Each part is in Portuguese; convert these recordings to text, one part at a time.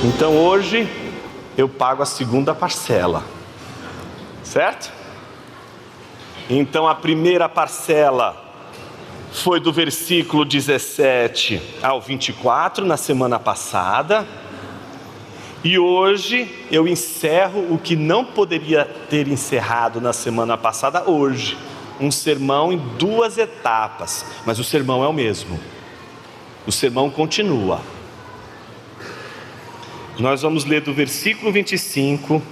Então hoje eu pago a segunda parcela, certo? Então a primeira parcela foi do versículo 17 ao 24 na semana passada. E hoje eu encerro o que não poderia ter encerrado na semana passada hoje. Um sermão em 2 etapas, mas o sermão é o mesmo. O sermão continua. Nós vamos ler do versículo 25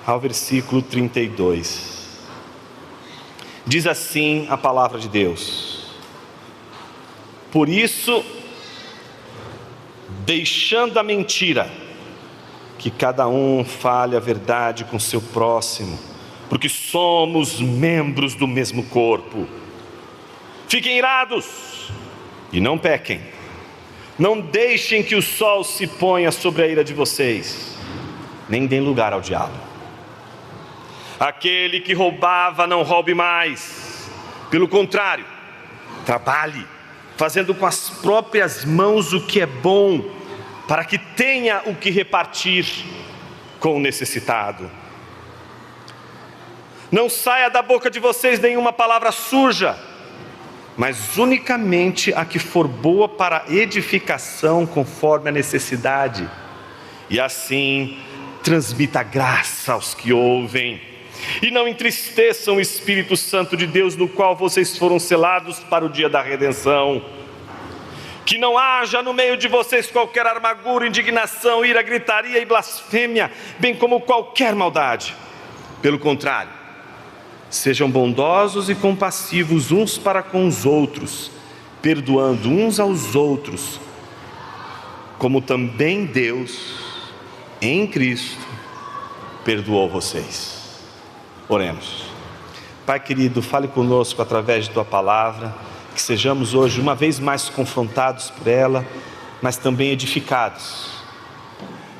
ao versículo 32. Diz assim a palavra de Deus: por isso, deixando a mentira, que cada um fale a verdade com seu próximo, porque somos membros do mesmo corpo. Fiquem irados e não pequem. Não deixem que o sol se ponha sobre a ira de vocês, nem deem lugar ao diabo. Aquele que roubava, não roube mais. Pelo contrário, trabalhe, fazendo com as próprias mãos o que é bom, para que tenha o que repartir com o necessitado. Não saia da boca de vocês nenhuma palavra suja, mas unicamente a que for boa para edificação conforme a necessidade, e assim transmita graça aos que ouvem. E não entristeçam o Espírito Santo de Deus, no qual vocês foram selados para o dia da redenção. Que não haja no meio de vocês qualquer amargura, indignação, ira, gritaria e blasfêmia, bem como qualquer maldade. Pelo contrário, sejam bondosos e compassivos uns para com os outros, perdoando uns aos outros, como também Deus, em Cristo, perdoou vocês. Oremos. Pai querido, fale conosco através de Tua palavra, que sejamos hoje uma vez mais confrontados por ela, mas também edificados.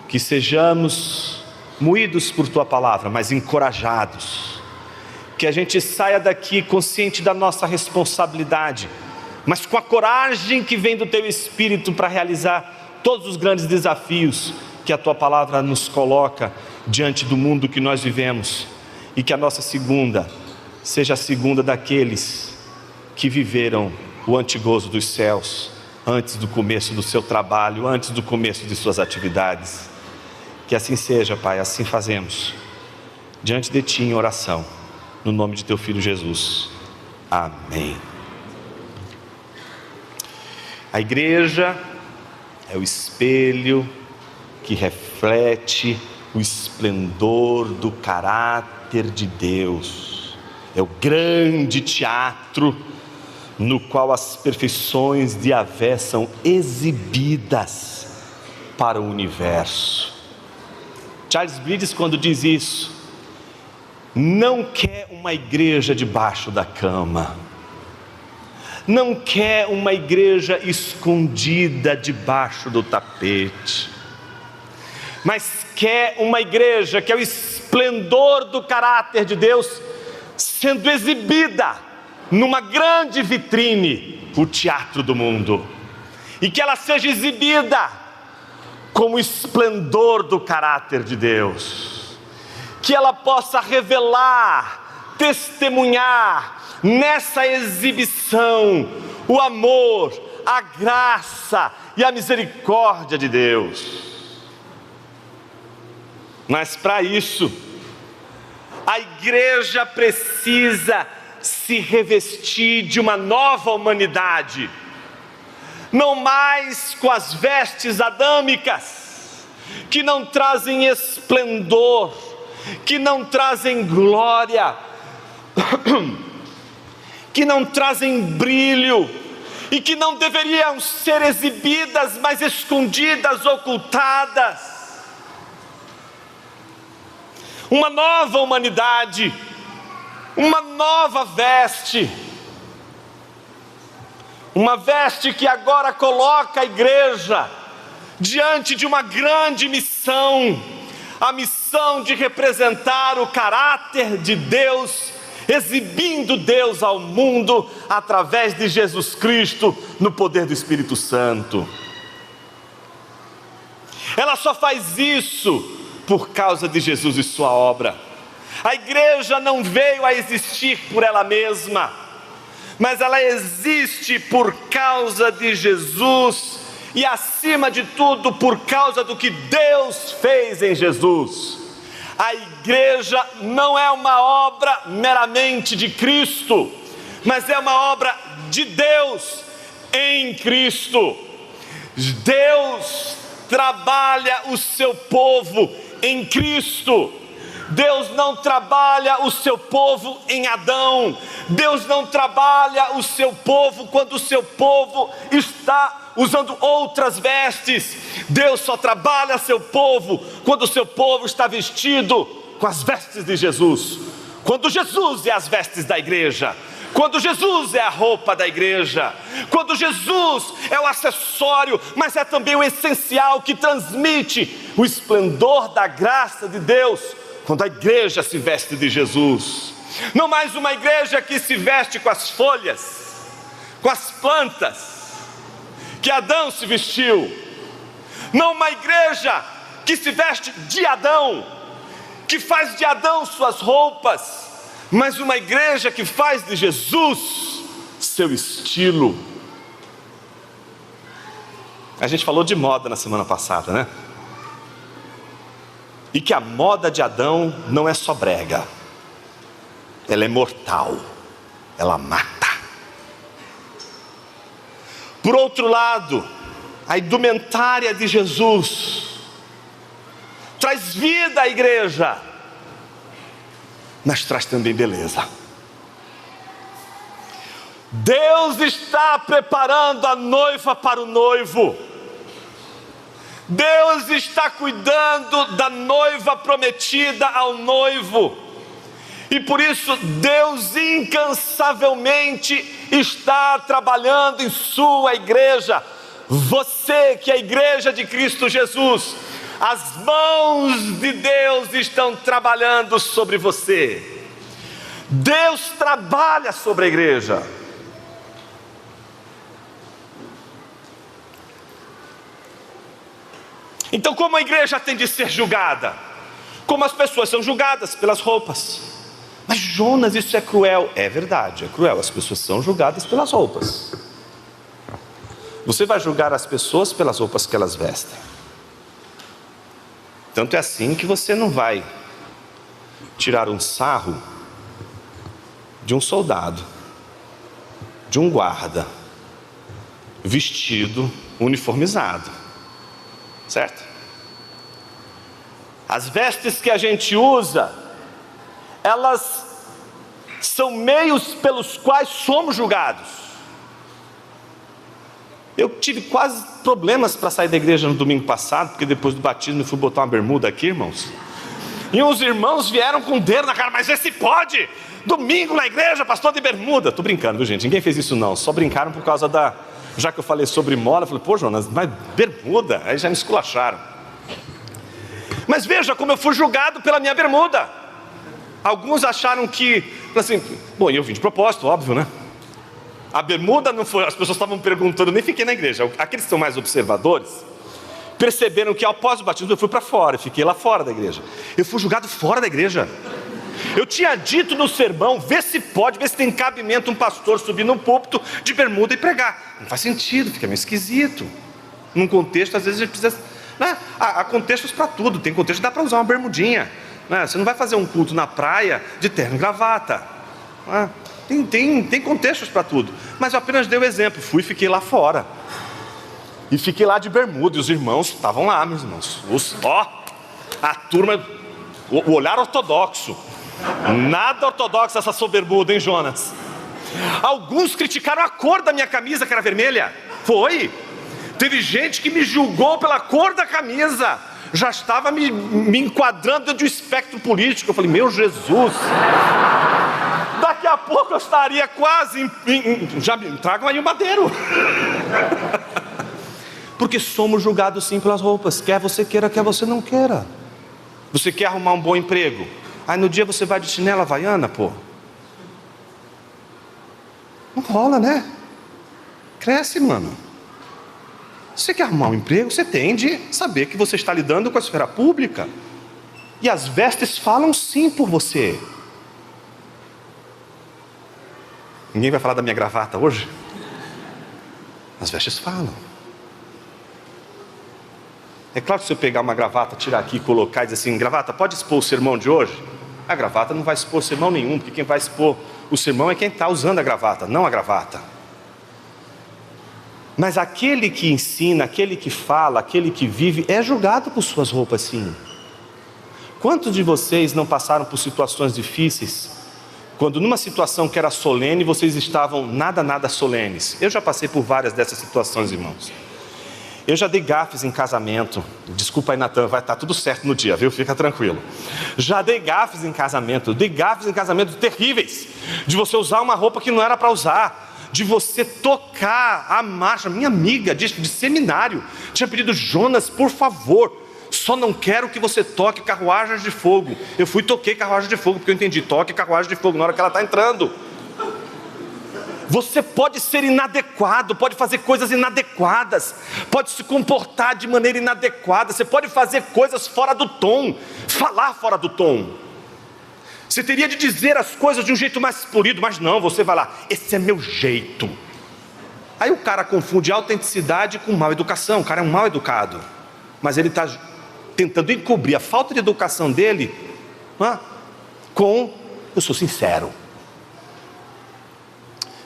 Que sejamos moídos por Tua palavra, mas encorajados. Que a gente saia daqui consciente da nossa responsabilidade, mas com a coragem que vem do Teu Espírito para realizar todos os grandes desafios que a Tua palavra nos coloca diante do mundo que nós vivemos. E que a nossa segunda seja a segunda daqueles que viveram o antegozo dos céus antes do começo do seu trabalho, antes do começo de suas atividades. Que assim seja, Pai, assim fazemos diante de Ti em oração, no nome de Teu Filho Jesus. Amém. A igreja é o espelho que reflete o esplendor do caráter de Deus. É o grande teatro no qual as perfeições de Yahvé são exibidas para o universo. Charles Bridges, quando diz isso, não quer uma igreja debaixo da cama, não quer uma igreja escondida debaixo do tapete, mas quer uma igreja que é o esplendor do caráter de Deus sendo exibida numa grande vitrine, o teatro do mundo, e que ela seja exibida como esplendor do caráter de Deus, que ela possa revelar, testemunhar nessa exibição o amor, a graça e a misericórdia de Deus. Mas para isso, a igreja precisa se revestir de uma nova humanidade, não mais com as vestes adâmicas, que não trazem esplendor, que não trazem glória, que não trazem brilho, e que não deveriam ser exibidas, mas escondidas, ocultadas. Uma nova humanidade, uma nova veste, uma veste que agora coloca a igreja diante de uma grande missão, a missão de representar o caráter de Deus, exibindo Deus ao mundo através de Jesus Cristo no poder do Espírito Santo. ela só faz isso por causa de Jesus e sua obra. A igreja não veio a existir por ela mesma, mas ela existe por causa de Jesus e, acima de tudo, por causa do que Deus fez em Jesus. A igreja não é uma obra meramente de Cristo, mas é uma obra de Deus em Cristo. Deus trabalha o seu povo em Cristo. Deus não trabalha o seu povo em Adão. Deus não trabalha o seu povo quando o seu povo está usando outras vestes. Deus só trabalha seu povo quando o seu povo está vestido com as vestes de Jesus. Quando Jesus é as vestes da igreja, quando Jesus é a roupa da igreja, quando Jesus é o acessório, mas é também o essencial que transmite o esplendor da graça de Deus, quando a igreja se veste de Jesus. Não mais uma igreja que se veste com as folhas, com as plantas que Adão se vestiu. Não uma igreja que se veste de Adão, que faz de Adão suas roupas, mas uma igreja que faz de Jesus seu estilo. A gente falou de moda na semana passada, né? E que a moda de Adão não é só brega, ela é mortal, ela mata. Por outro lado, a indumentária de Jesus traz vida à igreja, mas traz também beleza. Deus está preparando a noiva para o noivo. Deus está cuidando da noiva prometida ao noivo. E por isso Deus incansavelmente está trabalhando em sua igreja. Você que é a igreja de Cristo Jesus, as mãos de Deus estão trabalhando sobre você. Deus trabalha sobre a igreja. Então, como a igreja tem de ser julgada? Como as pessoas são julgadas pelas roupas. Mas Jonas, isso é cruel. É verdade, é cruel. As pessoas são julgadas pelas roupas. Você vai julgar as pessoas pelas roupas que elas vestem. Tanto é assim que você não vai tirar um sarro de um soldado, de um guarda, vestido, uniformizado, certo? As vestes que a gente usa, elas são meios pelos quais somos julgados. Eu tive quase problemas para sair da igreja no domingo passado, porque depois do batismo eu fui botar uma bermuda aqui, irmãos. E uns irmãos vieram com o dedo na cara, mas esse pode? Domingo na igreja, pastor de bermuda. Tô brincando, viu, gente? Ninguém fez isso não, só brincaram por causa da... Já que eu falei sobre moda, eu falei, pô, Jonas, mas bermuda? Aí já me esculacharam. Mas veja como eu fui julgado pela minha bermuda. Alguns acharam que, assim, bom, eu vim de propósito, óbvio, né? A bermuda não foi, as pessoas estavam perguntando, eu nem fiquei na igreja. Aqueles que são mais observadores perceberam que após o batismo eu fui para fora, eu fiquei lá fora da igreja. Eu fui julgado fora da igreja. Eu tinha dito no sermão, vê se pode, vê se tem cabimento um pastor subir num púlpito de bermuda e pregar. Não faz sentido, fica meio esquisito. Num contexto, às vezes a gente precisa, né? Há contextos para tudo, tem contexto que dá para usar uma bermudinha, né? Você não vai fazer um culto na praia de terno e gravata, né? Tem contextos para tudo. Mas eu apenas dei o exemplo, fui e fiquei lá fora. E fiquei lá de bermuda, e os irmãos estavam lá, meus irmãos. A turma, o olhar ortodoxo. Nada ortodoxo essa sua bermuda, hein, Jonas? Alguns criticaram a cor da minha camisa, que era vermelha. Foi. Teve gente que me julgou pela cor da camisa. Já estava me enquadrando dentro de um espectro político. Eu falei, meu Jesus, daqui a pouco eu estaria quase já me tragam aí o madeiro. Porque somos julgados sim pelas roupas, quer você queira, quer você não queira. Você quer arrumar um bom emprego, aí no dia você vai de chinela havaiana, pô. Não rola, né? Cresce, mano. Você quer arrumar um emprego, você tem de saber que você está lidando com a esfera pública. E as vestes falam sim por você. Ninguém vai falar da minha gravata hoje? As vestes falam. É claro que se eu pegar uma gravata, tirar aqui e colocar e dizer assim: gravata, pode expor o sermão de hoje? A gravata não vai expor sermão nenhum, porque quem vai expor o sermão é quem está usando a gravata, não a gravata. Mas aquele que ensina, aquele que fala, aquele que vive, é julgado por suas roupas, sim. Quantos de vocês não passaram por situações difíceis, quando numa situação que era solene, vocês estavam nada solenes? Eu já passei por várias dessas situações, irmãos. Eu já dei gafes em casamento. Desculpa aí, Natan, vai estar tudo certo no dia, viu? Fica tranquilo. Já dei gafes em casamento. Dei gafes em casamento terríveis. De você usar uma roupa que não era para usar. De você tocar a marcha. Minha amiga de seminário tinha pedido: Jonas, por favor, só não quero que você toque carruagens de fogo. Eu fui e toquei carruagem de fogo, porque eu entendi: toque carruagem de fogo na hora que ela está entrando. Você pode ser inadequado, pode fazer coisas inadequadas, pode se comportar de maneira inadequada, você pode fazer coisas fora do tom, falar fora do tom. Você teria de dizer as coisas de um jeito mais polido, mas não, você vai lá: esse é meu jeito. Aí o cara confunde autenticidade com mal educação. O cara é um mal educado, mas ele está tentando encobrir a falta de educação dele com: eu sou sincero.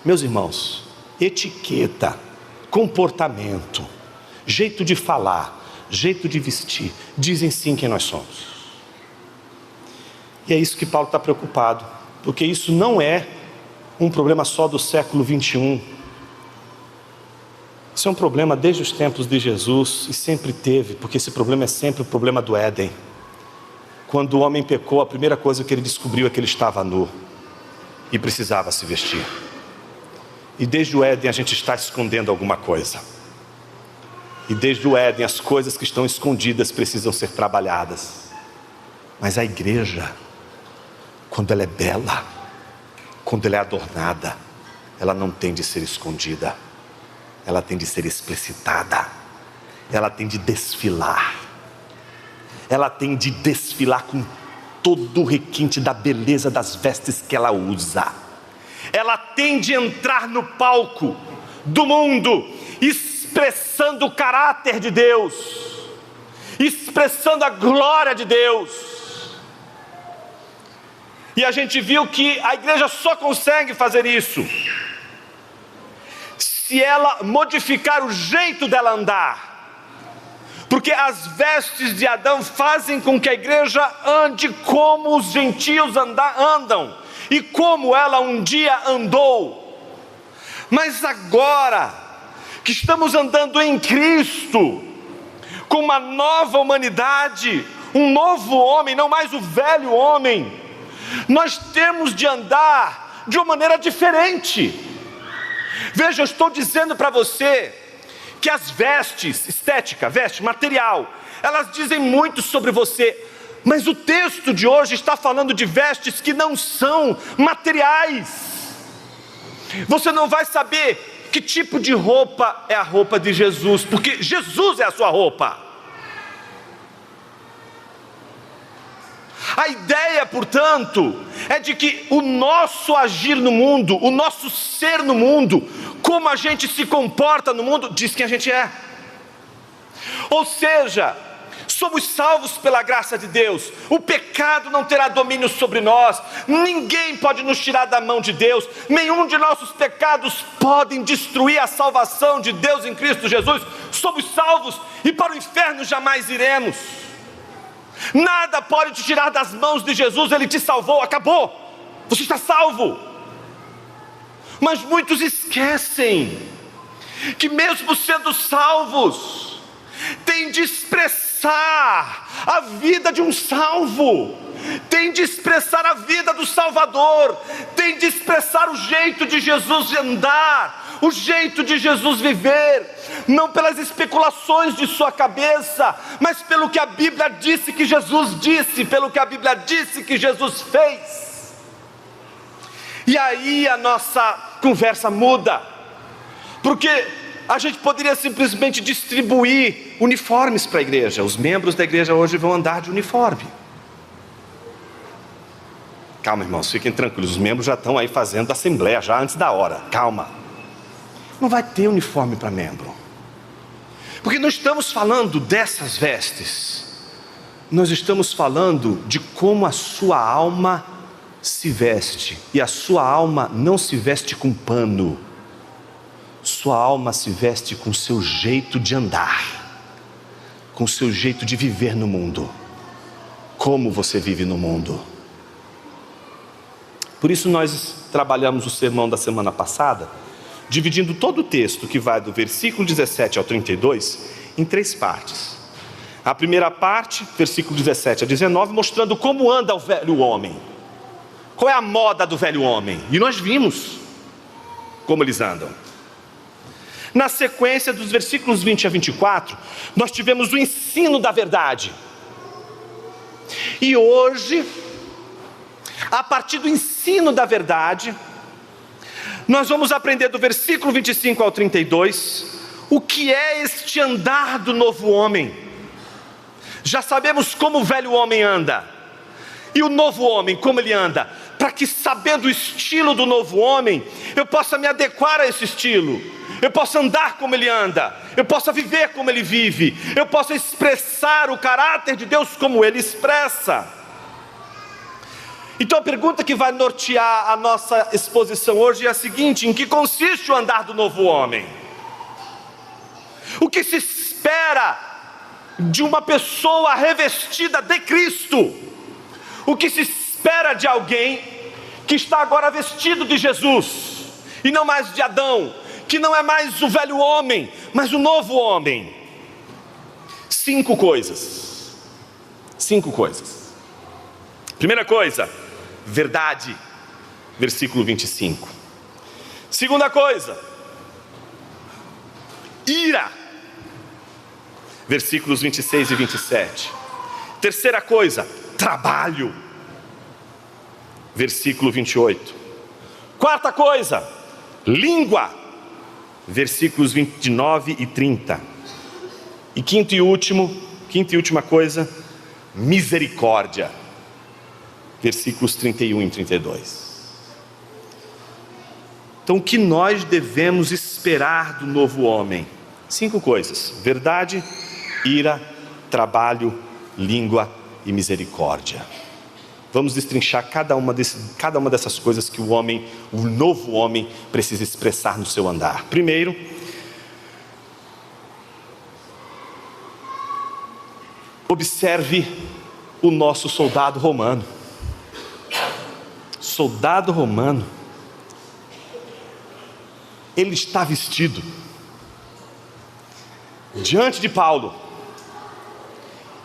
Meus irmãos, etiqueta, comportamento, jeito de falar, jeito de vestir, dizem sim quem nós somos. E é isso que Paulo está preocupado, porque isso não é um problema só do século 21. Isso é um problema desde os tempos de Jesus, e sempre teve, porque esse problema é sempre o problema do Éden. Quando o homem pecou, a primeira coisa que ele descobriu é que ele estava nu e precisava se vestir. E desde o Éden a gente está escondendo alguma coisa. E desde o Éden as coisas que estão escondidas precisam ser trabalhadas. Mas a igreja, quando ela é bela, quando ela é adornada, ela não tem de ser escondida. Ela tem de ser explicitada. Ela tem de desfilar. Ela tem de desfilar com todo o requinte da beleza das vestes que ela usa. Ela tem de entrar no palco do mundo, expressando o caráter de Deus, expressando a glória de Deus. E a gente viu que a igreja só consegue fazer isso se ela modificar o jeito dela andar, porque as vestes de Adão fazem com que a igreja ande como os gentios andam, e como ela um dia andou. Mas agora que estamos andando em Cristo, com uma nova humanidade, um novo homem, não mais o velho homem, nós temos de andar de uma maneira diferente. Veja, eu estou dizendo para você que as vestes, estética, veste, material, elas dizem muito sobre você. Mas o texto de hoje está falando de vestes que não são materiais. Você não vai saber que tipo de roupa é a roupa de Jesus, porque Jesus é a sua roupa. A ideia, portanto, é de que o nosso agir no mundo, o nosso ser no mundo, como a gente se comporta no mundo, diz quem a gente é. Ou seja, somos salvos pela graça de Deus, o pecado não terá domínio sobre nós, ninguém pode nos tirar da mão de Deus, nenhum de nossos pecados podem destruir a salvação de Deus em Cristo Jesus. Somos salvos e para o inferno jamais iremos. Nada pode te tirar das mãos de Jesus, Ele te salvou, acabou, você está salvo. Mas muitos esquecem que mesmo sendo salvos, tem de expressar a vida de um salvo, tem de expressar a vida do Salvador, tem de expressar o jeito de Jesus andar, o jeito de Jesus viver, não pelas especulações de sua cabeça, mas pelo que a Bíblia disse que Jesus disse, pelo que a Bíblia disse que Jesus fez. E aí a nossa conversa muda, porque a gente poderia simplesmente distribuir uniformes para a igreja. Os membros da igreja hoje vão andar de uniforme. Calma, irmãos, fiquem tranquilos, os membros já estão aí fazendo assembleia, já antes da hora. Calma. Não vai ter uniforme para membro. Porque não estamos falando dessas vestes. Nós estamos falando de como a sua alma se veste. E a sua alma não se veste com pano. Sua alma se veste com o seu jeito de andar, com o seu jeito de viver no mundo. Como você vive no mundo. Por isso nós trabalhamos o sermão da semana passada, dividindo todo o texto que vai do versículo 17 ao 32 em 3 partes. A primeira parte, versículo 17 a 19, mostrando como anda o velho homem. Qual é a moda do velho homem? E nós vimos como eles andam. Na sequência dos versículos 20 a 24, nós tivemos o ensino da verdade. E hoje, a partir do ensino da verdade, nós vamos aprender do versículo 25 ao 32, o que é este andar do novo homem. Já sabemos como o velho homem anda, e o novo homem, como ele anda, para que, sabendo o estilo do novo homem, eu possa me adequar a esse estilo, eu possa andar como ele anda, eu possa viver como ele vive, eu possa expressar o caráter de Deus como ele expressa. Então a pergunta que vai nortear a nossa exposição hoje é a seguinte: em que consiste o andar do novo homem? O que se espera de uma pessoa revestida de Cristo? O que se espera de alguém que está agora vestido de Jesus, e não mais de Adão, que não é mais o velho homem, mas o novo homem? 5 coisas. 5 coisas. Primeira coisa, verdade, versículo 25. Segunda coisa, ira, versículos 26 e 27. Terceira coisa, trabalho, versículo 28. Quarta coisa, língua, versículos 29 e 30. E quinta e última coisa, misericórdia, versículos 31 e 32. Então, o que nós devemos esperar do novo homem? 5 coisas: verdade, ira, trabalho, língua e misericórdia. Vamos destrinchar cada uma dessas coisas que o novo homem precisa expressar no seu andar. Primeiro, observe o nosso soldado romano. Soldado romano, ele está vestido diante de Paulo.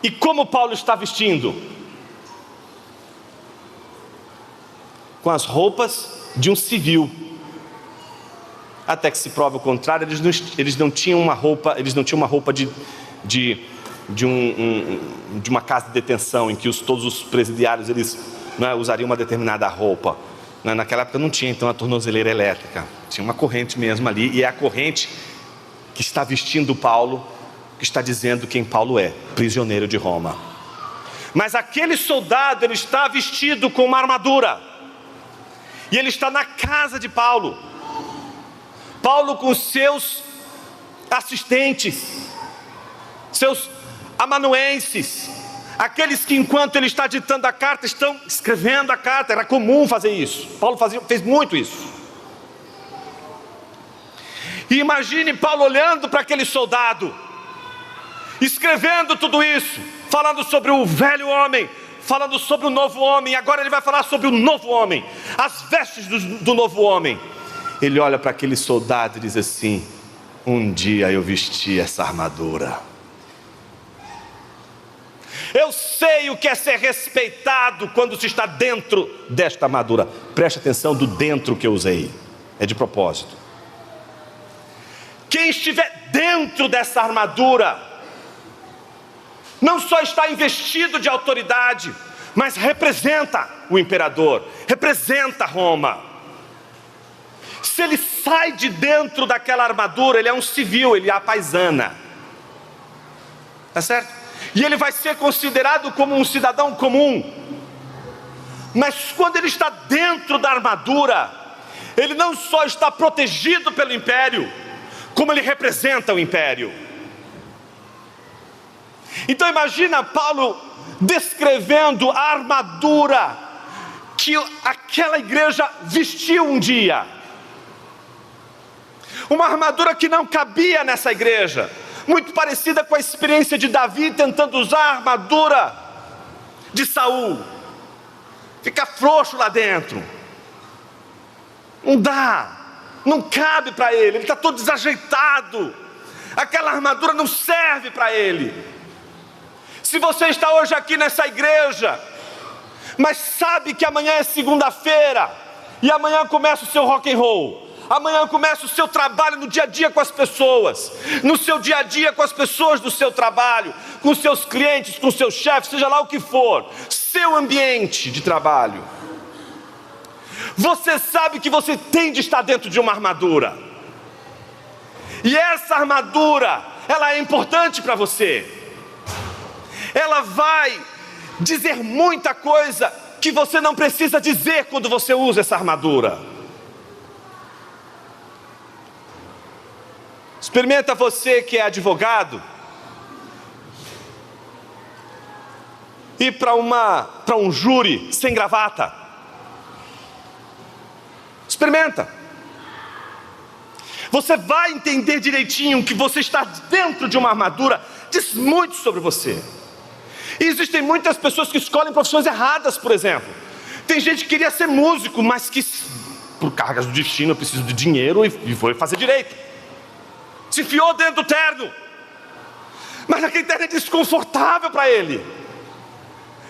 E como Paulo está vestindo? Com as roupas de um civil. Até que se prove o contrário, eles não tinham uma roupa de uma casa de detenção em que todos os presidiários usariam uma determinada roupa. Naquela época não tinha então a tornozeleira elétrica, tinha uma corrente mesmo ali, e é a corrente que está vestindo Paulo, que está dizendo quem Paulo é: prisioneiro de Roma. Mas aquele soldado, ele está vestido com uma armadura, e ele está na casa de Paulo. Paulo com seus assistentes, seus amanuenses, aqueles que enquanto ele está ditando a carta, estão escrevendo a carta. Era comum fazer isso, Paulo fez muito isso. E imagine Paulo olhando para aquele soldado, escrevendo tudo isso, falando sobre o velho homem, falando sobre o novo homem. Agora ele vai falar sobre o novo homem, as vestes do novo homem. Ele olha para aquele soldado e diz assim: um dia eu vesti essa armadura. Eu sei o que é ser respeitado quando se está dentro desta armadura. Preste atenção do dentro que eu usei, é de propósito. Quem estiver dentro dessa armadura não só está investido de autoridade, mas representa o imperador, representa Roma. Se ele sai de dentro daquela armadura, ele é um civil, ele é a paisana. Tá certo? E ele vai ser considerado como um cidadão comum. Mas quando ele está dentro da armadura, ele não só está protegido pelo império, como ele representa o império. Então imagina Paulo descrevendo a armadura que aquela igreja vestiu um dia. Uma armadura que não cabia nessa igreja, muito parecida com a experiência de Davi tentando usar a armadura de Saul. Fica frouxo lá dentro, não dá, não cabe para ele está todo desajeitado, aquela armadura não serve para ele. Se você está hoje aqui nessa igreja, mas sabe que amanhã é segunda-feira, e amanhã começa o seu rock and roll, amanhã começa o seu trabalho no dia a dia com as pessoas, no seu dia a dia com as pessoas do seu trabalho, com seus clientes, com seus chefes, seja lá o que for, seu ambiente de trabalho. Você sabe que você tem de estar dentro de uma armadura, e essa armadura, ela é importante para você. Ela vai dizer muita coisa que você não precisa dizer quando você usa essa armadura. Experimenta você que é advogado ir para um júri sem gravata. Experimenta. Você vai entender direitinho que você está dentro de uma armadura. Diz muito sobre você. E existem muitas pessoas que escolhem profissões erradas, por exemplo. Tem gente que queria ser músico, mas que por cargas do destino, eu preciso de dinheiro e vou fazer direito. Se enfiou dentro do terno, mas aquele terno é desconfortável para ele.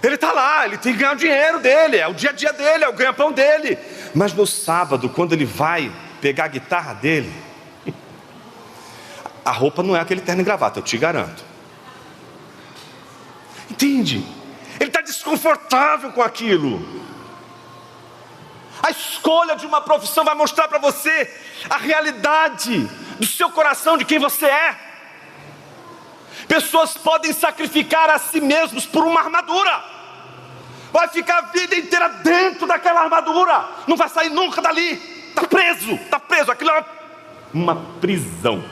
Ele está lá, ele tem que ganhar o dinheiro dele, é o dia a dia dele, é o ganha-pão dele. Mas no sábado, quando ele vai pegar a guitarra dele, a roupa não é aquele terno e gravata, eu te garanto. Entende? Ele está desconfortável com aquilo. A escolha de uma profissão vai mostrar para você a realidade do seu coração, de quem você é. Pessoas podem sacrificar a si mesmos por uma armadura. Vai ficar a vida inteira dentro daquela armadura, não vai sair nunca dali. Está preso, aquilo é uma prisão.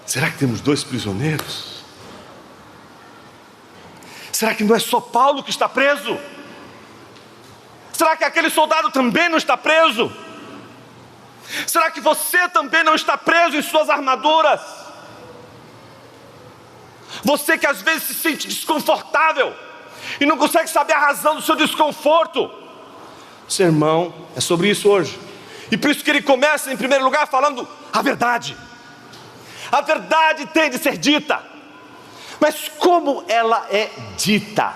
Será que temos dois prisioneiros? Será que não é só Paulo que está preso? Será que aquele soldado também não está preso? Será que você também não está preso em suas armaduras? Você que às vezes se sente desconfortável e não consegue saber a razão do seu desconforto. O sermão é sobre isso hoje. E por isso que ele começa em primeiro lugar falando a verdade. A verdade tem de ser dita. Mas como ela é dita?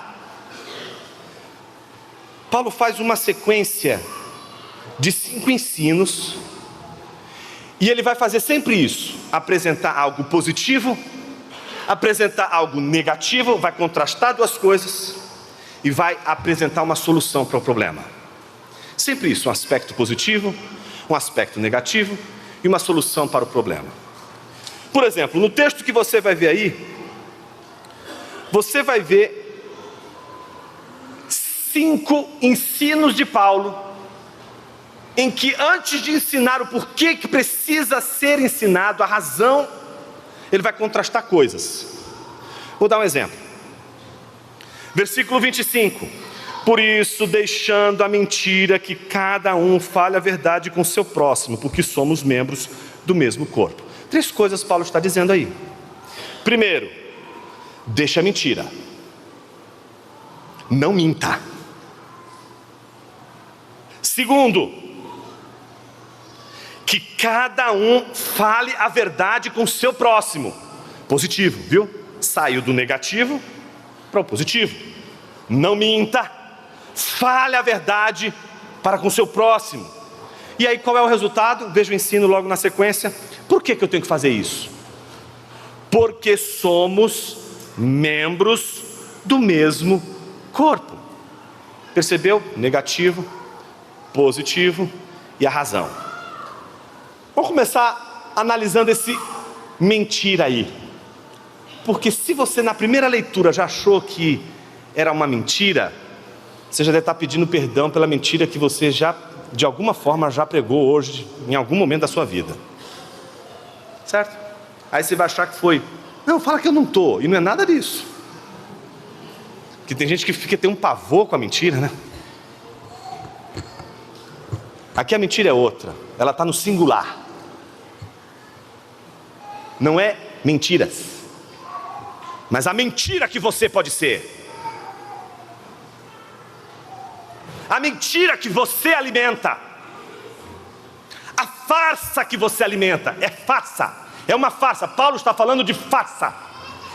Paulo faz uma sequência de 5 ensinos, e ele vai fazer sempre isso: apresentar algo positivo, apresentar algo negativo, vai contrastar duas coisas e vai apresentar uma solução para o problema. Sempre isso, um aspecto positivo, um aspecto negativo e uma solução para o problema. Por exemplo, no texto que você vai ver aí, você vai ver 5 ensinos de Paulo, em que antes de ensinar o porquê que precisa ser ensinado, a razão, ele vai contrastar coisas. Vou dar um exemplo. Versículo 25. Por isso, deixando a mentira, que cada um fale a verdade com seu próximo, porque somos membros do mesmo corpo. 3 coisas Paulo está dizendo aí. Primeiro, deixa a mentira. Não minta. Segundo, que cada um fale a verdade com o seu próximo. Positivo, viu? Saiu do negativo para o positivo. Não minta. Fale a verdade para com o seu próximo. E aí qual é o resultado? Veja o ensino logo na sequência. Por que eu tenho que fazer isso? Porque somos membros do mesmo corpo. Percebeu? Negativo, positivo e a razão. Vamos começar analisando esse mentira aí. Porque se você na primeira leitura já achou que era uma mentira, você já deve estar pedindo perdão pela mentira que você já, de alguma forma, já pregou hoje, em algum momento da sua vida. Certo? Aí você vai achar que foi, não, fala que eu não estou, e não é nada disso. Porque tem gente que tem um pavor com a mentira, né? Aqui a mentira é outra, ela está no singular. Não é mentiras, mas a mentira que você pode ser. A mentira que você alimenta. A farsa que você alimenta. É farsa. É uma farsa. Paulo está falando de farsa.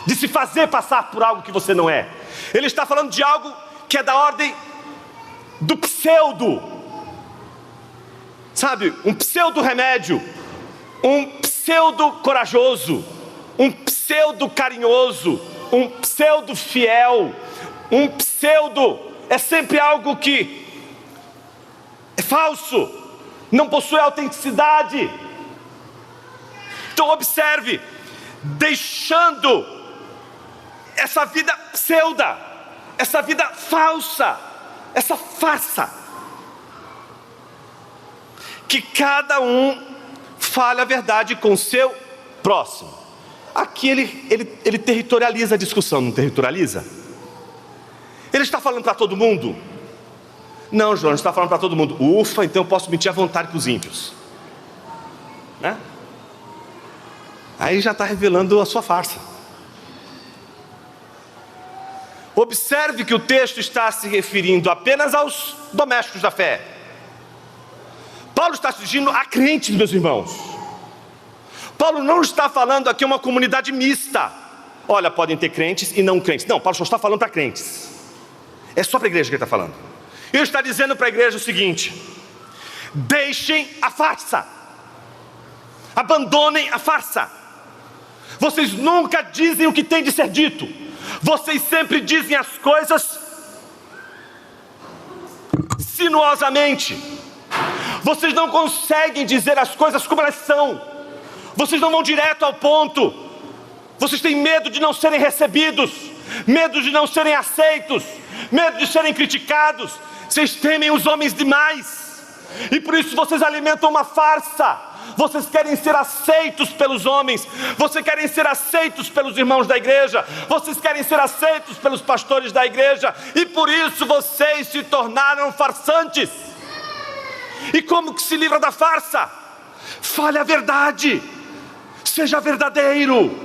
De se fazer passar por algo que você não é. Ele está falando de algo que é da ordem do pseudo. Sabe? Um pseudo remédio. Um pseudo corajoso. Um pseudo carinhoso. Um pseudo fiel. Um pseudo... É sempre algo que é falso, não possui autenticidade. Então observe, deixando essa vida pseuda, essa vida falsa, essa farsa, que cada um fale a verdade com o seu próximo. Aqui ele territorializa a discussão, não territorializa? Ele está falando para todo mundo? Não, João, não está falando para todo mundo. Ufa, então eu posso mentir à vontade para os ímpios, né? Aí já está revelando a sua farsa. Observe que o texto está se referindo apenas aos domésticos da fé. Paulo está se dirigindo a crentes, meus irmãos. Paulo não está falando aqui uma comunidade mista. Olha, podem ter crentes e não crentes. Não, Paulo só está falando para crentes. É só para a igreja que ele está falando. Ele está dizendo para a igreja o seguinte: deixem a farsa, abandonem a farsa. Vocês nunca dizem o que tem de ser dito. Vocês sempre dizem as coisas sinuosamente. Vocês não conseguem dizer as coisas como elas são. Vocês não vão direto ao ponto. Vocês têm medo de não serem recebidos, medo de não serem aceitos, medo de serem criticados. Vocês temem os homens demais, e por isso vocês alimentam uma farsa. Vocês querem ser aceitos pelos homens, vocês querem ser aceitos pelos irmãos da igreja, vocês querem ser aceitos pelos pastores da igreja, e por isso vocês se tornaram farsantes. E como que se livra da farsa? Fale a verdade, seja verdadeiro.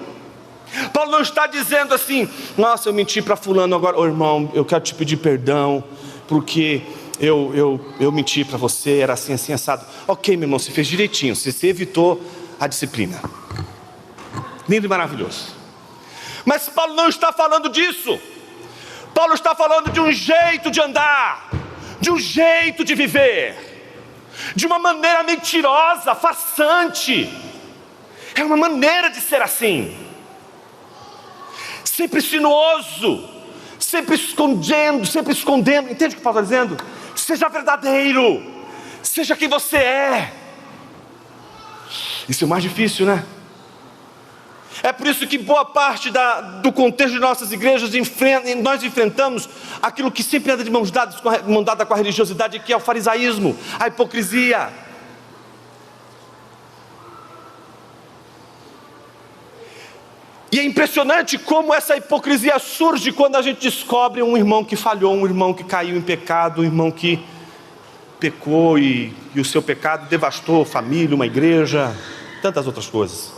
Paulo não está dizendo assim: nossa, eu menti para fulano agora, irmão, eu quero te pedir perdão, porque eu menti para você, era assim, assim, assado. Ok, meu irmão, você fez direitinho, você evitou a disciplina. Lindo e maravilhoso. Mas Paulo não está falando disso. Paulo está falando de um jeito de andar, de um jeito de viver, de uma maneira mentirosa, farsante. É uma maneira de ser assim, sempre sinuoso, sempre escondendo. Entende o que Paulo está dizendo? Seja verdadeiro, seja quem você é. Isso é o mais difícil, né? É por isso que boa parte do contexto de nossas igrejas nós enfrentamos aquilo que sempre anda de mão dada com a religiosidade, que é o farisaísmo, a hipocrisia. E é impressionante como essa hipocrisia surge quando a gente descobre um irmão que falhou, um irmão que caiu em pecado, um irmão que pecou e o seu pecado devastou a família, uma igreja, tantas outras coisas.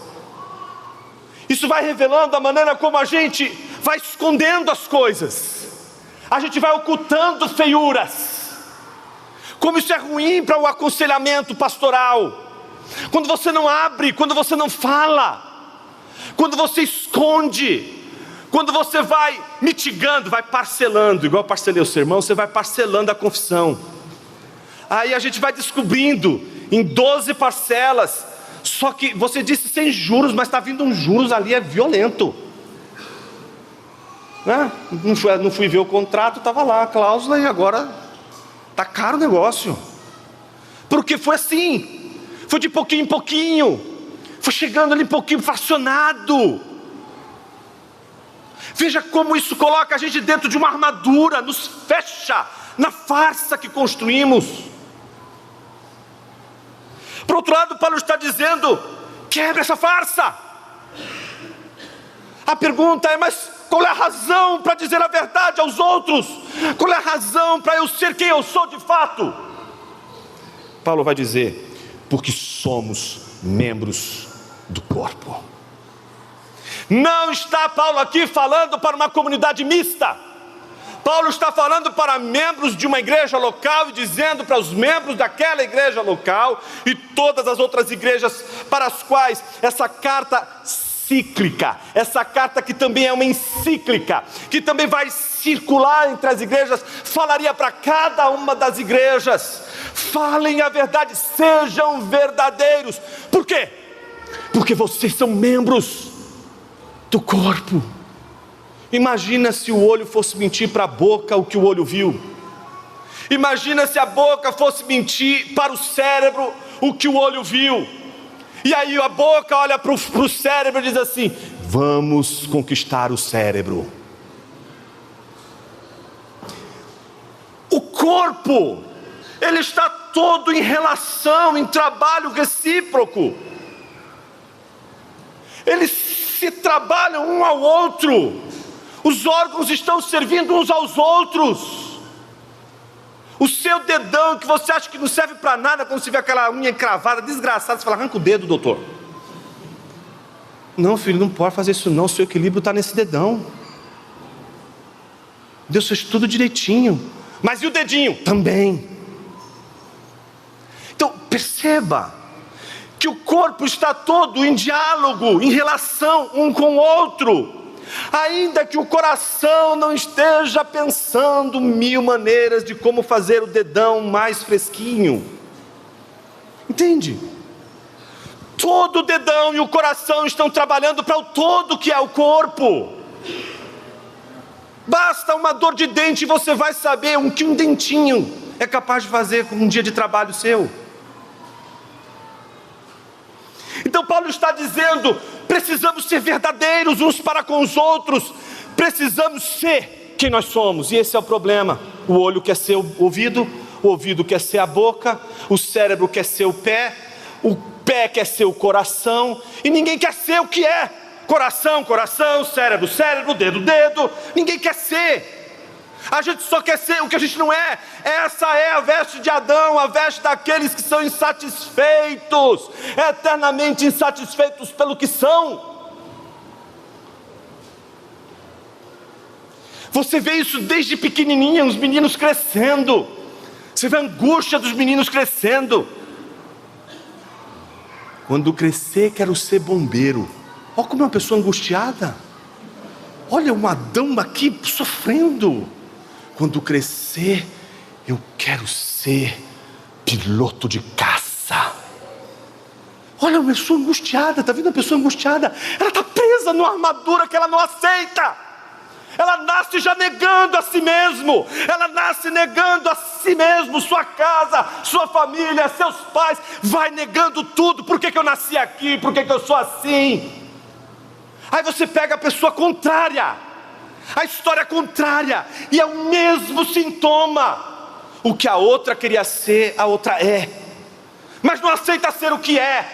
Isso vai revelando a maneira como a gente vai escondendo as coisas, a gente vai ocultando feiuras. Como isso é ruim para o aconselhamento pastoral, quando você não abre, quando você não fala, quando você esconde, quando você vai mitigando, vai parcelando, igual eu parcelei o sermão, você vai parcelando a confissão. Aí a gente vai descobrindo em 12 parcelas, só que você disse sem juros, mas está vindo uns juros ali, é violento, né? Não fui ver o contrato, estava lá a cláusula, e agora está caro o negócio. Porque foi assim, foi de pouquinho em pouquinho, foi chegando ali um pouquinho fracionado. Veja como isso coloca a gente dentro de uma armadura, nos fecha na farsa que construímos. Por outro lado, Paulo está dizendo: quebra essa farsa. A pergunta é: mas qual é a razão para dizer a verdade aos outros? Qual é a razão para eu ser quem eu sou de fato? Paulo vai dizer: porque somos membros do corpo. Não está Paulo aqui falando para uma comunidade mista. Paulo está falando para membros de uma igreja local e dizendo para os membros daquela igreja local e todas as outras igrejas para as quais essa carta cíclica, essa carta que também é uma encíclica, que também vai circular entre as igrejas, falaria para cada uma das igrejas: falem a verdade, sejam verdadeiros. Por quê? Porque vocês são membros do corpo. Imagina se o olho fosse mentir para a boca o que o olho viu. Imagina se a boca fosse mentir para o cérebro o que o olho viu. E aí a boca olha para o cérebro e diz assim: vamos conquistar o cérebro. O corpo, ele está todo em relação, em trabalho recíproco. Eles se trabalham um ao outro. Os órgãos estão servindo uns aos outros. O seu dedão, que você acha que não serve para nada, quando você vê aquela unha encravada, desgraçada, você fala: arranca o dedo, doutor. Não, filho, não pode fazer isso não, o seu equilíbrio está nesse dedão. Deus fez tudo direitinho. Mas e o dedinho? Também. Então, perceba que o corpo está todo em diálogo, em relação um com o outro. Ainda que o coração não esteja pensando 1000 maneiras de como fazer o dedão mais fresquinho. Entende? Todo o dedão e o coração estão trabalhando para o todo que é o corpo. Basta uma dor de dente e você vai saber o que um dentinho é capaz de fazer com um dia de trabalho seu. Então Paulo está dizendo: precisamos ser verdadeiros uns para com os outros, precisamos ser quem nós somos. E esse é o problema. O olho quer ser o ouvido quer ser a boca, o cérebro quer ser o pé quer ser o coração, e ninguém quer ser o que é. Coração, cérebro, dedo, ninguém quer ser. A gente só quer ser o que a gente não é. Essa é a veste de Adão, a veste daqueles que são insatisfeitos, eternamente insatisfeitos pelo que são. Você vê isso desde pequenininha, os meninos crescendo. Você vê a angústia dos meninos crescendo. Quando crescer, quero ser bombeiro. Olha como é uma pessoa angustiada. Olha um Adão aqui sofrendo. Quando crescer, eu quero ser piloto de caça. Olha uma pessoa angustiada, está vendo a pessoa angustiada? Ela está presa numa armadura que ela não aceita. Ela nasce já negando a si mesmo. Ela nasce negando a si mesmo, sua casa, sua família, seus pais. Vai negando tudo. Por que eu nasci aqui? Por que eu sou assim? Aí você pega a pessoa contrária, a história contrária, e é o mesmo sintoma. O que a outra queria ser, a outra é, mas não aceita ser o que é.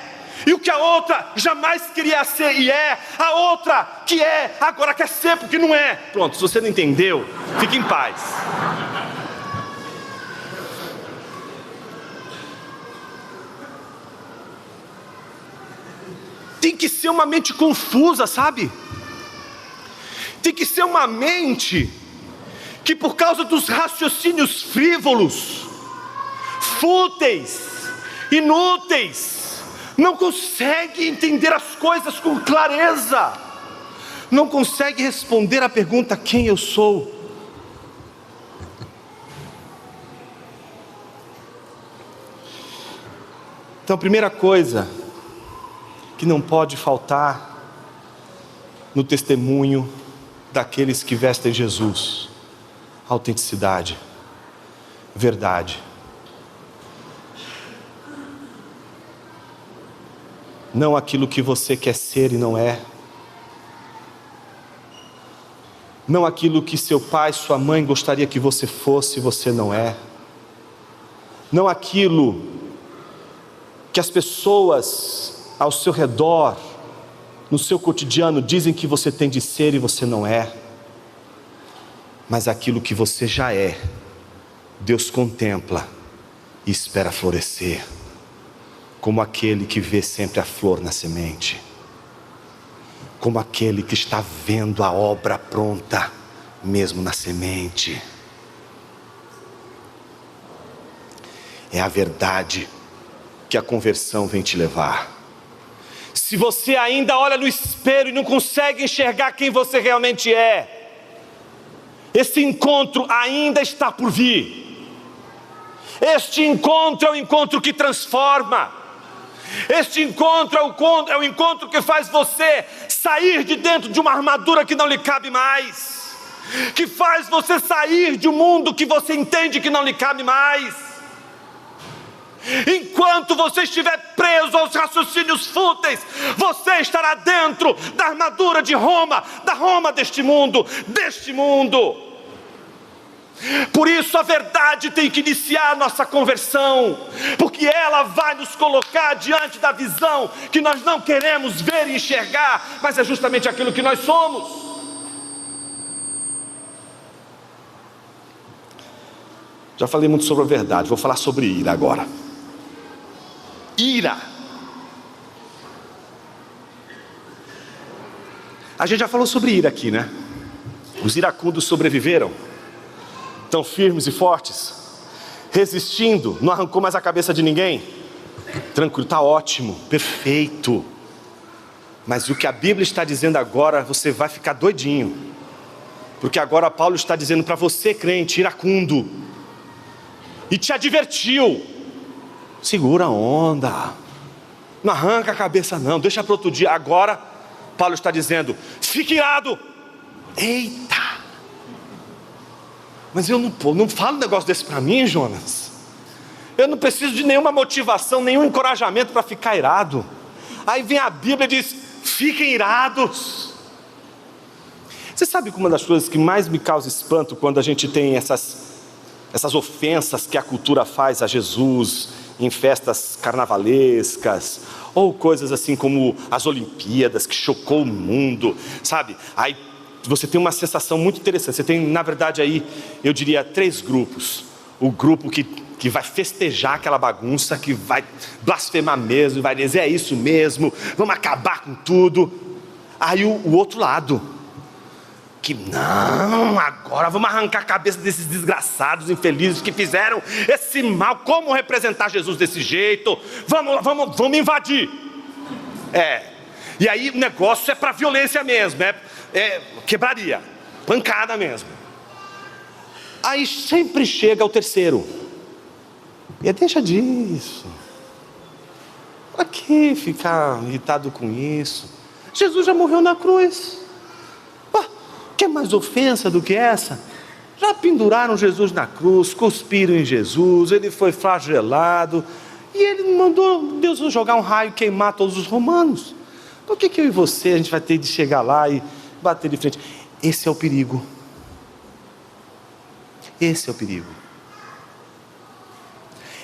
E o que a outra jamais queria ser e é, a outra que é, agora quer ser porque não é. Pronto, se você não entendeu, fique em paz. Tem que ser uma mente confusa, sabe? Tem que ser uma mente que, por causa dos raciocínios frívolos, fúteis, inúteis, não consegue entender as coisas com clareza, não consegue responder a pergunta: quem eu sou? Então, a primeira coisa que não pode faltar no testemunho daqueles que vestem Jesus: autenticidade, verdade. não aquilo que você quer ser e não é, não aquilo que seu pai, sua mãe gostaria que você fosse e você não é, não aquilo que as pessoas ao seu redor, no seu cotidiano, dizem que você tem de ser e você não é, mas aquilo que você já é. Deus contempla e espera florescer, como aquele que vê sempre a flor na semente, como aquele que está vendo a obra pronta, mesmo na semente. É a verdade que a conversão vem te levar. Se você ainda olha no espelho e não consegue enxergar quem você realmente é, esse encontro ainda está por vir. Este encontro é o encontro que transforma. Este encontro é o encontro que faz você sair de dentro de uma armadura que não lhe cabe mais, que faz você sair de um mundo que você entende que não lhe cabe mais. Enquanto você estiver preso aos raciocínios fúteis, você estará dentro da armadura de Roma, da Roma deste mundo, Por isso a verdade tem que iniciar a nossa conversão, porque ela vai nos colocar diante da visão que nós não queremos ver e enxergar, mas é justamente aquilo que nós somos. Já falei muito sobre a verdade, vou falar sobre ira agora. Ira. A gente já falou sobre ira aqui, né? Os iracundos sobreviveram, tão firmes e fortes, resistindo, não arrancou mais a cabeça de ninguém. Tranquilo, está ótimo, perfeito. Mas o que a Bíblia está dizendo agora, você vai ficar doidinho, porque agora Paulo está dizendo para você, crente, iracundo, e te advertiu: segura a onda, não arranca a cabeça não, deixa para outro dia. Agora Paulo está dizendo: fique irado. Eita, mas eu não falo um negócio desse para mim, Jonas. Eu não preciso de nenhuma motivação, nenhum encorajamento para ficar irado. Aí vem a Bíblia e diz: fiquem irados. Você sabe que uma das coisas que mais me causa espanto quando a gente tem essas ofensas que a cultura faz a Jesus em festas carnavalescas, ou coisas assim como as Olimpíadas, que chocou o mundo, sabe? Aí você tem uma sensação muito interessante. Você tem, na verdade, aí, eu diria, 3 grupos. O grupo que vai festejar aquela bagunça, que vai blasfemar mesmo, vai dizer: é isso mesmo, vamos acabar com tudo. Aí o outro lado, que não, agora vamos arrancar a cabeça desses desgraçados, infelizes que fizeram esse mal. Como representar Jesus desse jeito? Vamos invadir. E aí o negócio é para violência mesmo, quebraria, pancada mesmo. Aí sempre chega o terceiro: e deixa disso, para que ficar irritado com isso? Jesus já morreu na cruz. Quer mais ofensa do que essa? Já penduraram Jesus na cruz, cuspiram em Jesus, ele foi flagelado, e ele mandou Deus jogar um raio e queimar todos os romanos. Por que eu e você, a gente vai ter de chegar lá e bater de frente? Esse é o perigo. Esse é o perigo.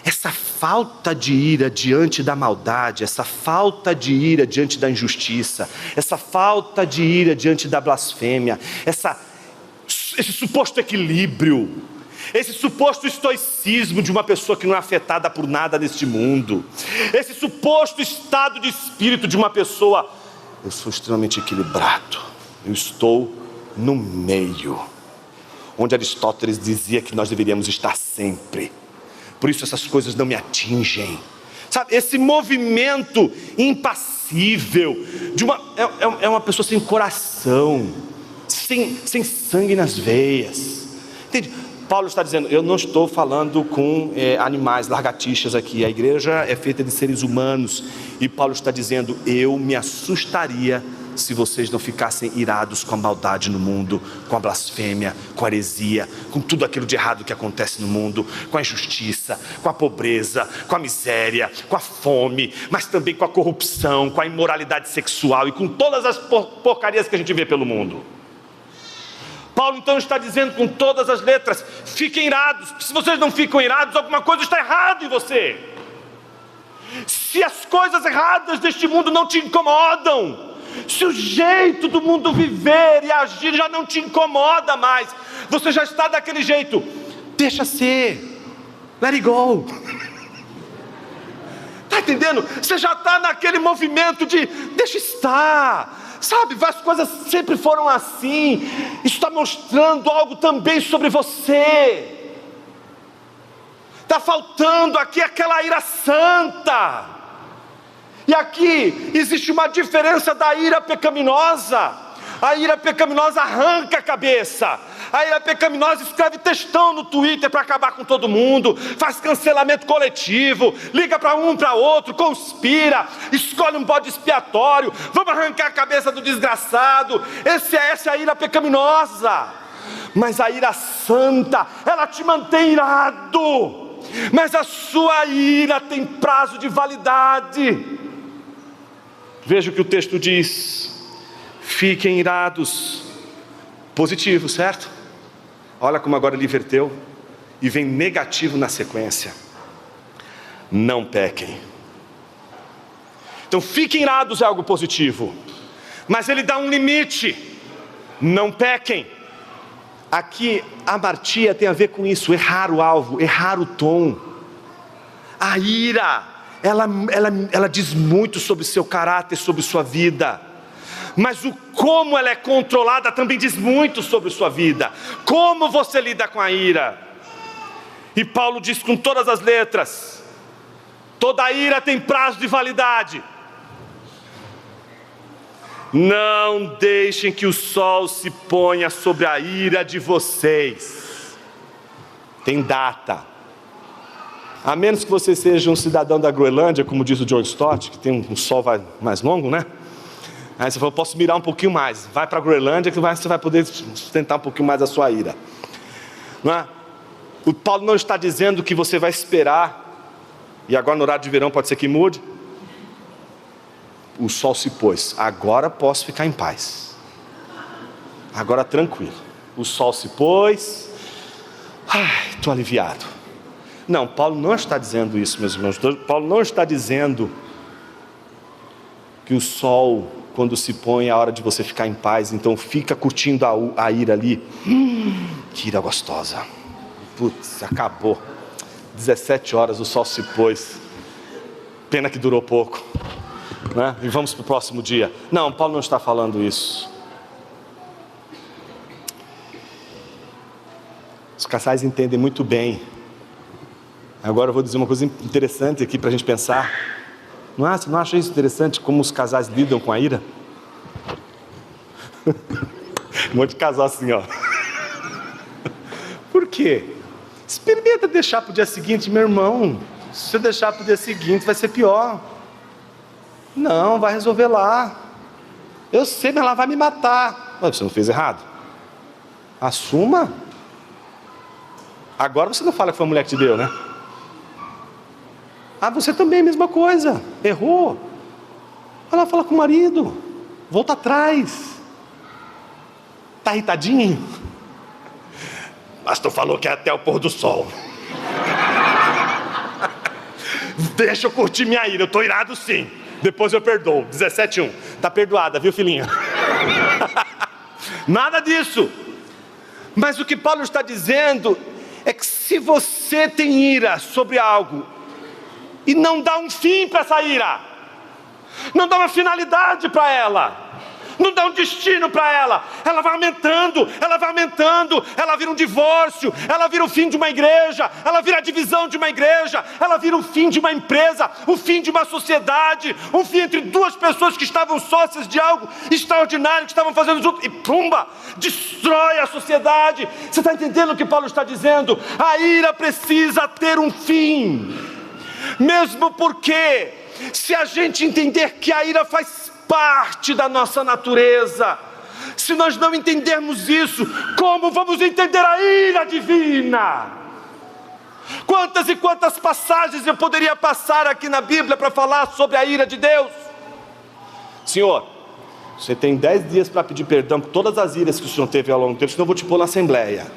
Essa falta de ira diante da maldade, essa falta de ira diante da injustiça, essa falta de ira diante da blasfêmia, esse suposto equilíbrio, esse suposto estoicismo de uma pessoa que não é afetada por nada neste mundo, esse suposto estado de espírito de uma pessoa: eu sou extremamente equilibrado, eu estou no meio, onde Aristóteles dizia que nós deveríamos estar sempre. Por isso essas coisas não me atingem, sabe? Esse movimento impassível é uma pessoa sem coração, sem sangue nas veias, entende? Paulo está dizendo: eu não estou falando com animais, lagartixas aqui. A igreja é feita de seres humanos. E Paulo está dizendo: eu me assustaria se vocês não ficassem irados com a maldade no mundo, com a blasfêmia, com a heresia, com tudo aquilo de errado que acontece no mundo, com a injustiça, com a pobreza, com a miséria, com a fome, mas também com a corrupção, com a imoralidade sexual e com todas as porcarias que a gente vê pelo mundo. Paulo então está dizendo com todas as letras: fiquem irados, porque se vocês não ficam irados, alguma coisa está errada em você. Se as coisas erradas deste mundo não te incomodam, se o jeito do mundo viver e agir já não te incomoda mais, você já está daquele jeito, deixa ser, let it go. Está entendendo? Você já está naquele movimento de deixa estar, sabe? As coisas sempre foram assim. Isso está mostrando algo também sobre você. Está faltando aqui aquela ira santa. E aqui existe uma diferença da ira pecaminosa. A ira pecaminosa arranca a cabeça. A ira pecaminosa escreve textão no Twitter para acabar com todo mundo, faz cancelamento coletivo, liga para um, para outro, conspira, escolhe um bode expiatório, vamos arrancar a cabeça do desgraçado. Essa é a ira pecaminosa. Mas a ira santa, ela te mantém irado. Mas a sua ira tem prazo de validade. Veja o que o texto diz: fiquem irados. Positivo, certo? Olha como agora ele inverteu e vem negativo na sequência: não pequem. Então fiquem irados é algo positivo, mas ele dá um limite: não pequem. Aqui a amartia tem a ver com isso, errar o alvo, errar o tom. A ira, ela diz muito sobre seu caráter, sobre sua vida. Mas o como ela é controlada também diz muito sobre sua vida. Como você lida com a ira. E Paulo diz com todas as letras: toda ira tem prazo de validade. Não deixem que o sol se ponha sobre a ira de vocês. Tem data. A menos que você seja um cidadão da Groenlândia, como diz o John Stott, que tem um sol mais longo, né? Aí você falou: posso mirar um pouquinho mais. Vai para a Groenlândia que você vai poder sustentar um pouquinho mais a sua ira. Não é? O Paulo não está dizendo que você vai esperar, e agora no horário de verão pode ser que mude. O sol se pôs, agora posso ficar em paz. Agora tranquilo. O sol se pôs, estou aliviado. Não, Paulo não está dizendo isso, meus irmãos. Paulo não está dizendo que o sol, quando se põe, é a hora de você ficar em paz, então fica curtindo a ira ali. Que ira gostosa. Putz, acabou. 17 horas, o sol se pôs. Pena que durou pouco, né? E vamos para o próximo dia. Não, Paulo não está falando isso. Os casais entendem muito bem. Agora eu vou dizer uma coisa interessante aqui para a gente pensar. Você não acha isso interessante, como os casais lidam com a ira? Um monte de casal assim, ó. Por quê? Experimenta deixar para o dia seguinte, meu irmão. Se eu deixar para o dia seguinte vai ser pior. Não, vai resolver lá. Eu sei, mas ela vai me matar. Mas você não fez errado. Assuma. Agora você não fala que foi a mulher que te deu, né? Você também, mesma coisa. Errou. Vai lá falar com o marido. Volta atrás. Tá irritadinho? Mas tu falou que é até o pôr do sol. Deixa eu curtir minha ira. Eu tô irado sim. Depois eu perdoo. 17:1. Tá perdoada, viu, filhinha? Nada disso. Mas o que Paulo está dizendo é que se você tem ira sobre algo e não dá um fim para essa ira, não dá uma finalidade para ela, não dá um destino para ela, ela vai aumentando, ela vira um divórcio, ela vira o fim de uma igreja, ela vira a divisão de uma igreja, ela vira o fim de uma empresa, o fim de uma sociedade, um fim entre duas pessoas que estavam sócias de algo extraordinário, que estavam fazendo junto, e pumba, destrói a sociedade. Você está entendendo o que Paulo está dizendo? A ira precisa ter um fim, mesmo porque, se a gente entender que a ira faz parte da nossa natureza. Se nós não entendermos isso, como vamos entender a ira divina? Quantas e quantas passagens eu poderia passar aqui na Bíblia para falar sobre a ira de Deus? Senhor, você tem 10 dias para pedir perdão por todas as iras que o Senhor teve ao longo do tempo, senão eu vou te pôr na Assembleia.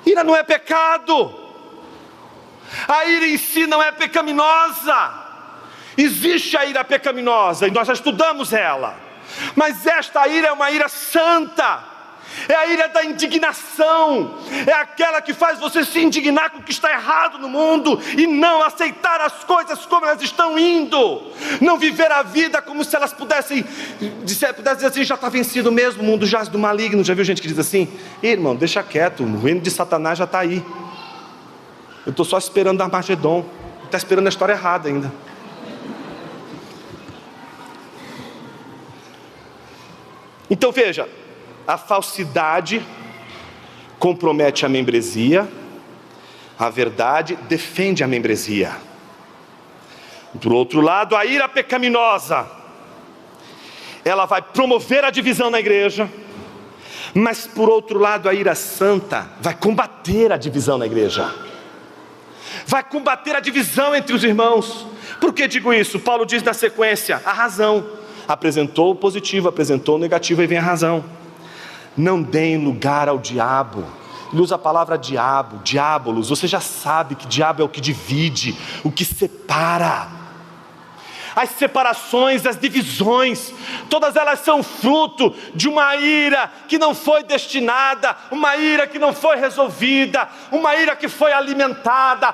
Ira não é pecado. A ira em si não é pecaminosa. Existe a ira pecaminosa e nós já estudamos ela. Mas esta ira é uma ira santa. É a ira da indignação. É aquela que faz você se indignar com o que está errado no mundo e não aceitar as coisas como elas estão indo. Não viver a vida como se elas pudessem dizer assim, já está vencido mesmo, o mundo jaz do maligno. Já viu gente que diz assim: irmão, deixa quieto, o reino de Satanás já está aí. Eu estou só esperando Armagedon. Está esperando a história errada ainda. Então veja, a falsidade compromete a membresia, a verdade defende a membresia. Por outro lado, a ira pecaminosa, ela vai promover a divisão na igreja, mas por outro lado, a ira santa vai combater a divisão na igreja, vai combater a divisão entre os irmãos. Por que digo isso? Paulo diz na sequência, a razão. Apresentou o positivo, apresentou o negativo, e vem a razão. Não deem lugar ao diabo. Ele usa a palavra diabo, diabolos. Você já sabe que diabo é o que divide, o que separa. As separações, as divisões, todas elas são fruto de uma ira que não foi destinada, uma ira que não foi resolvida, uma ira que foi alimentada,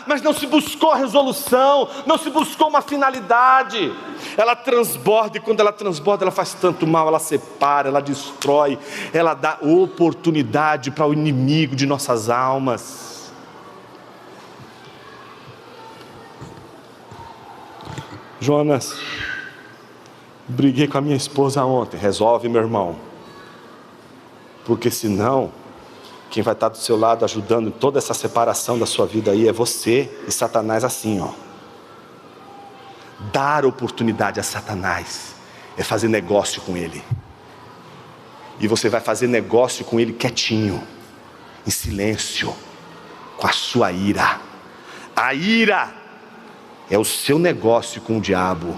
mas não se buscou resolução, não se buscou uma finalidade. Ela transborda, e quando ela transborda, ela faz tanto mal, ela separa, ela destrói, ela dá oportunidade para o inimigo de nossas almas. Jonas, briguei com a minha esposa ontem. Resolve, meu irmão, porque senão quem vai estar do seu lado ajudando em toda essa separação da sua vida aí é você e Satanás. Assim, ó, dar oportunidade a Satanás é fazer negócio com ele, e você vai fazer negócio com ele quietinho, em silêncio, com a sua ira. A ira é o seu negócio com o diabo.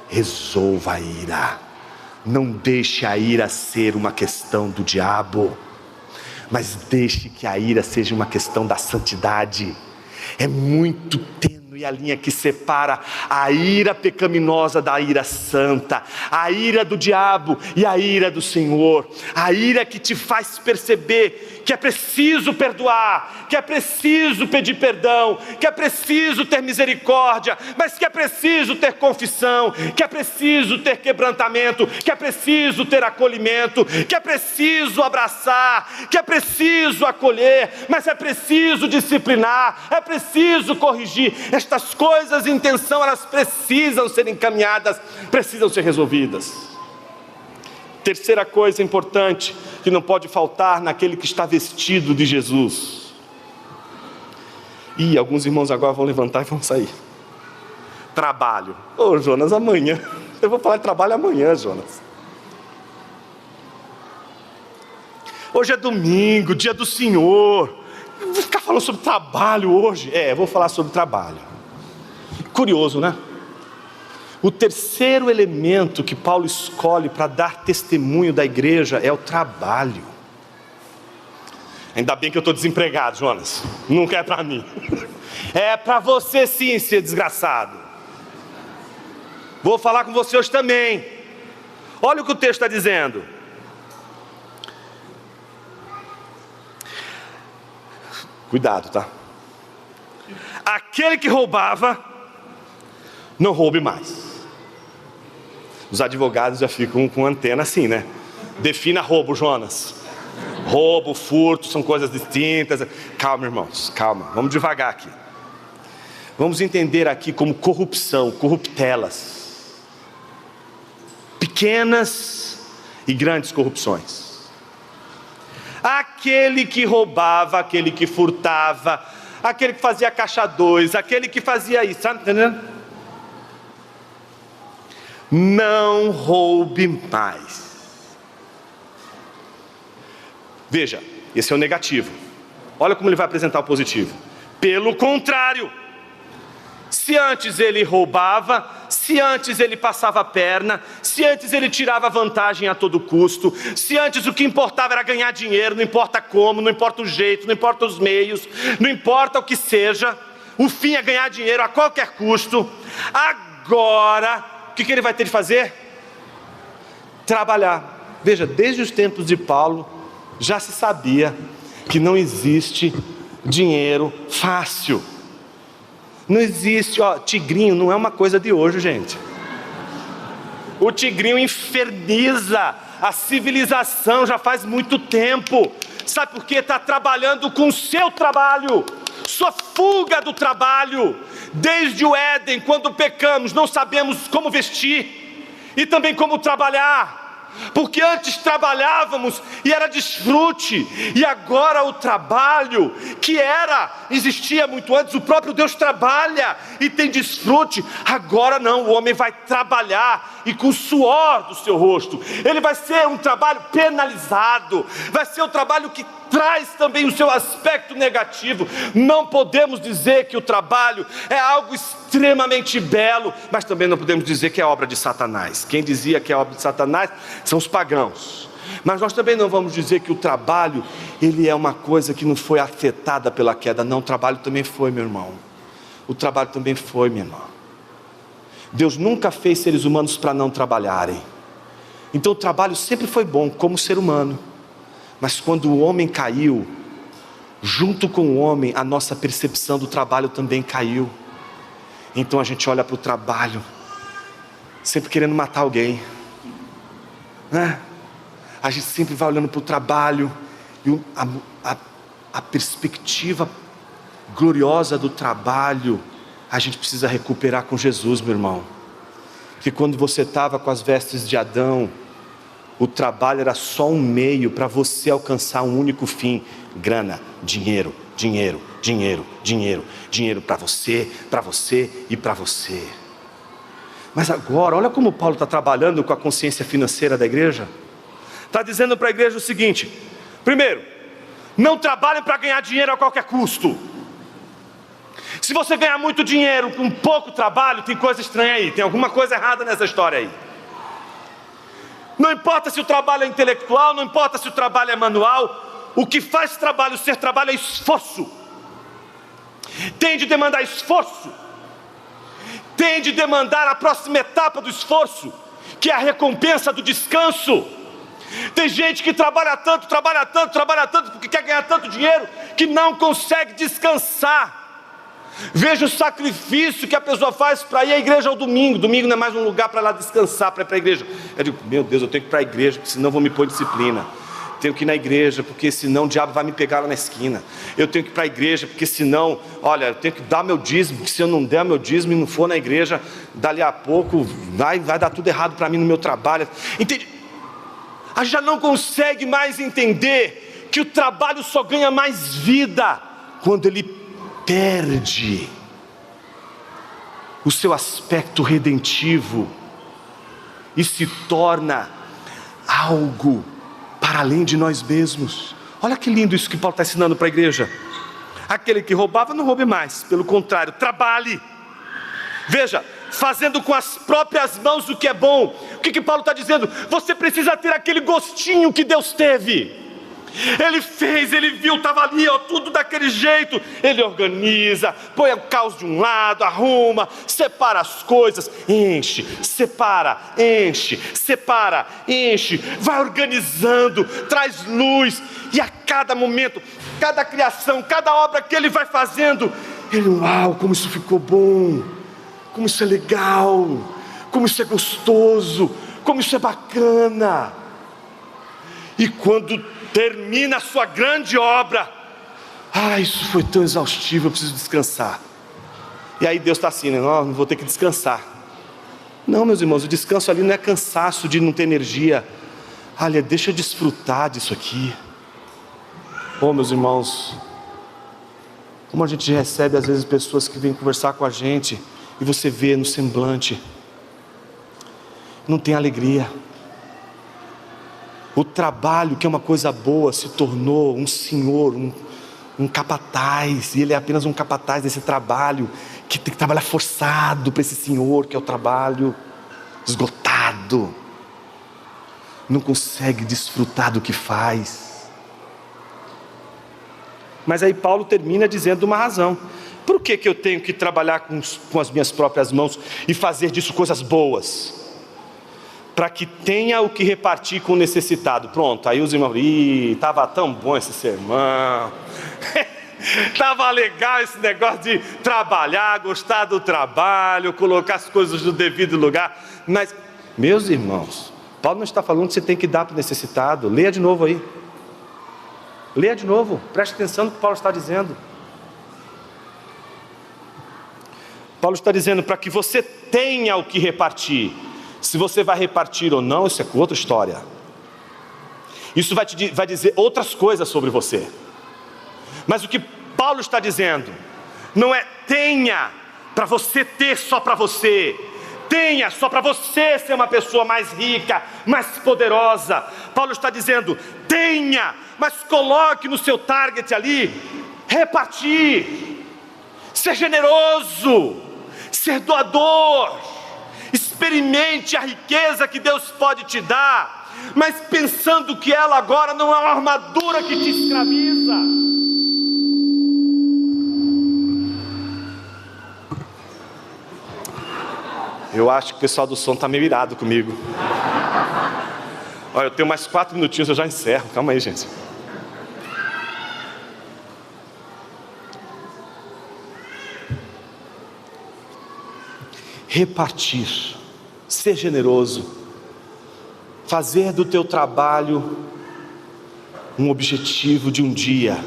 Resolva a ira. Não deixe a ira ser uma questão do diabo, mas deixe que a ira seja uma questão da santidade. É muito tênue a linha que separa a ira pecaminosa da ira santa, a ira do diabo e a ira do Senhor. A ira que te faz perceber que é preciso perdoar, que é preciso pedir perdão, que é preciso ter misericórdia, mas que é preciso ter confissão, que é preciso ter quebrantamento, que é preciso ter acolhimento, que é preciso abraçar, que é preciso acolher, mas é preciso disciplinar, é preciso corrigir. Estas coisas em tensão, elas precisam ser encaminhadas, precisam ser resolvidas. Terceira coisa importante que não pode faltar naquele que está vestido de Jesus. Alguns irmãos agora vão levantar e vão sair. Trabalho. Ô Jonas, amanhã. Eu vou falar de trabalho amanhã, Jonas. Hoje é domingo, dia do Senhor. Eu vou ficar falando sobre trabalho hoje. Eu vou falar sobre trabalho. Curioso, né? O terceiro elemento que Paulo escolhe para dar testemunho da igreja é o trabalho. Ainda bem que eu estou desempregado, Jonas. Nunca é para mim. É para você sim, ser desgraçado. Vou falar com você hoje também. Olha o que o texto está dizendo. Cuidado, tá? Aquele que roubava, não roube mais. Os advogados já ficam com antena assim, né? Defina roubo, Jonas. Roubo, furto, são coisas distintas. Calma, irmãos, calma. Vamos devagar aqui. Vamos entender aqui como corrupção, corruptelas. Pequenas e grandes corrupções. Aquele que roubava, aquele que furtava, aquele que fazia caixa 2, aquele que fazia isso, sabe entendendo? não roube mais. Veja, esse é o negativo. Olha como ele vai apresentar o positivo. Pelo contrário, se antes ele roubava, se antes ele passava a perna, se antes ele tirava vantagem a todo custo, se antes o que importava era ganhar dinheiro, não importa como, não importa o jeito, não importa os meios, não importa o que seja, o fim é ganhar dinheiro a qualquer custo. Agora, o que ele vai ter de fazer? Trabalhar. Veja, desde os tempos de Paulo, já se sabia que não existe dinheiro fácil. Não existe, tigrinho não é uma coisa de hoje, gente. O tigrinho inferniza a civilização já faz muito tempo. Sabe por quê? Está trabalhando com o seu trabalho, sua fuga do trabalho. Desde o Éden, quando pecamos, não sabemos como vestir e também como trabalhar. Porque antes trabalhávamos e era desfrute, e agora o trabalho que existia muito antes, o próprio Deus trabalha e tem desfrute. Agora não, o homem vai trabalhar e com o suor do seu rosto. Ele vai ser um trabalho penalizado, vai ser um trabalho que traz também o seu aspecto negativo. Não podemos dizer que o trabalho é algo extremamente belo, mas também não podemos dizer que é obra de Satanás. Quem dizia que é obra de Satanás são os pagãos. Mas nós também não vamos dizer que o trabalho, ele é uma coisa que não foi afetada pela queda. Não, o trabalho também foi, meu irmão. O trabalho também foi, minha irmã. Deus nunca fez seres humanos para não trabalharem. Então o trabalho sempre foi bom como ser humano. Mas quando o homem caiu, junto com o homem, a nossa percepção do trabalho também caiu. Então a gente olha para o trabalho, sempre querendo matar alguém, né? A gente sempre vai olhando para o trabalho, e a perspectiva gloriosa do trabalho, a gente precisa recuperar com Jesus, meu irmão. Que quando você estava com as vestes de Adão, o trabalho era só um meio para você alcançar um único fim: grana, dinheiro, dinheiro, dinheiro, dinheiro, dinheiro para você e para você. Mas agora, olha como Paulo está trabalhando com a consciência financeira da igreja. Está dizendo para a igreja o seguinte: primeiro, não trabalhem para ganhar dinheiro a qualquer custo. Se você ganhar muito dinheiro com pouco trabalho, tem coisa estranha aí, tem alguma coisa errada nessa história aí. Não importa se o trabalho é intelectual, não importa se o trabalho é manual, o que faz trabalho ser trabalho é esforço. Tem de demandar esforço, tem de demandar a próxima etapa do esforço, que é a recompensa do descanso. Tem gente que trabalha tanto, porque quer ganhar tanto dinheiro, que não consegue descansar. Veja o sacrifício que a pessoa faz para ir à igreja ao domingo. Domingo não é mais um lugar para ir lá descansar, para ir para a igreja. Eu digo, meu Deus, eu tenho que ir para a igreja, porque senão vou me pôr em disciplina. Tenho que ir na igreja, porque senão o diabo vai me pegar lá na esquina. Eu tenho que ir para a igreja, porque senão, olha, eu tenho que dar meu dízimo, porque se eu não der meu dízimo e não for na igreja, dali a pouco vai dar tudo errado para mim no meu trabalho. Entende? A gente já não consegue mais entender que o trabalho só ganha mais vida quando ele perde o seu aspecto redentivo e se torna algo para além de nós mesmos. Olha que lindo isso que Paulo está ensinando para a igreja. Aquele que roubava, não roube mais, pelo contrário, trabalhe. Veja, fazendo com as próprias mãos o que é bom. O que Paulo está dizendo? Você precisa ter aquele gostinho que Deus teve. Ele fez, ele viu, estava ali, tudo daquele jeito. Ele organiza, põe o caos de um lado, arruma, separa as coisas, enche, separa, enche, separa, enche, vai organizando, traz luz. E a cada momento, cada criação, cada obra que ele vai fazendo, ele, uau, como isso ficou bom, como isso é legal, como isso é gostoso, como isso é bacana. E quando termina a sua grande obra, isso foi tão exaustivo, eu preciso descansar. E aí Deus está assim, né? Não vou ter que descansar. Não, meus irmãos, o descanso ali não é cansaço de não ter energia. Olha, deixa eu desfrutar disso aqui. Meus irmãos, como a gente recebe às vezes pessoas que vêm conversar com a gente, e você vê no semblante não tem alegria. O trabalho, que é uma coisa boa, se tornou um senhor, um capataz, e ele é apenas um capataz desse trabalho, que tem que trabalhar forçado para esse senhor, que é o trabalho, esgotado, não consegue desfrutar do que faz. Mas aí Paulo termina dizendo uma razão: por que eu tenho que trabalhar com as minhas próprias mãos e fazer disso coisas boas? Para que tenha o que repartir com o necessitado. Pronto, aí os irmãos, estava tão bom esse sermão, estava legal esse negócio de trabalhar, gostar do trabalho, colocar as coisas no devido lugar. Mas, meus irmãos, Paulo não está falando que você tem que dar para o necessitado. Leia de novo aí. Leia de novo, preste atenção no que Paulo está dizendo. Paulo está dizendo para que você tenha o que repartir. Se você vai repartir ou não, isso é outra história. Isso vai dizer outras coisas sobre você. Mas o que Paulo está dizendo não é tenha para você ter só para você. Tenha só para você ser uma pessoa mais rica, mais poderosa. Paulo está dizendo tenha, mas coloque no seu target ali repartir, ser generoso, ser doador. Experimente a riqueza que Deus pode te dar, mas pensando que ela agora não é uma armadura que te escraviza. Eu acho que o pessoal do som está meio irado comigo. Olha, eu tenho mais 4 minutinhos, eu já encerro. Calma aí, gente. Repartir, ser generoso, fazer do teu trabalho um objetivo de um dia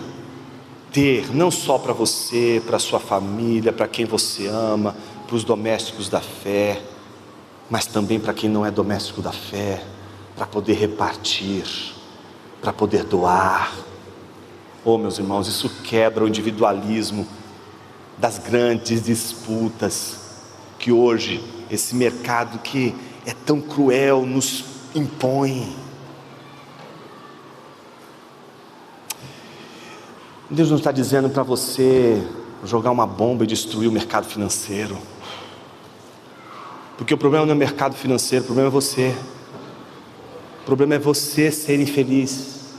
ter, não só para você, para sua família, para quem você ama, para os domésticos da fé, mas também para quem não é doméstico da fé, para poder repartir, para poder doar. Oh, meus irmãos, isso quebra o individualismo das grandes disputas que hoje esse mercado que é tão cruel nos impõe. Deus não está dizendo para você jogar uma bomba e destruir o mercado financeiro, porque o problema não é o mercado financeiro, o problema é você. O problema é você ser infeliz,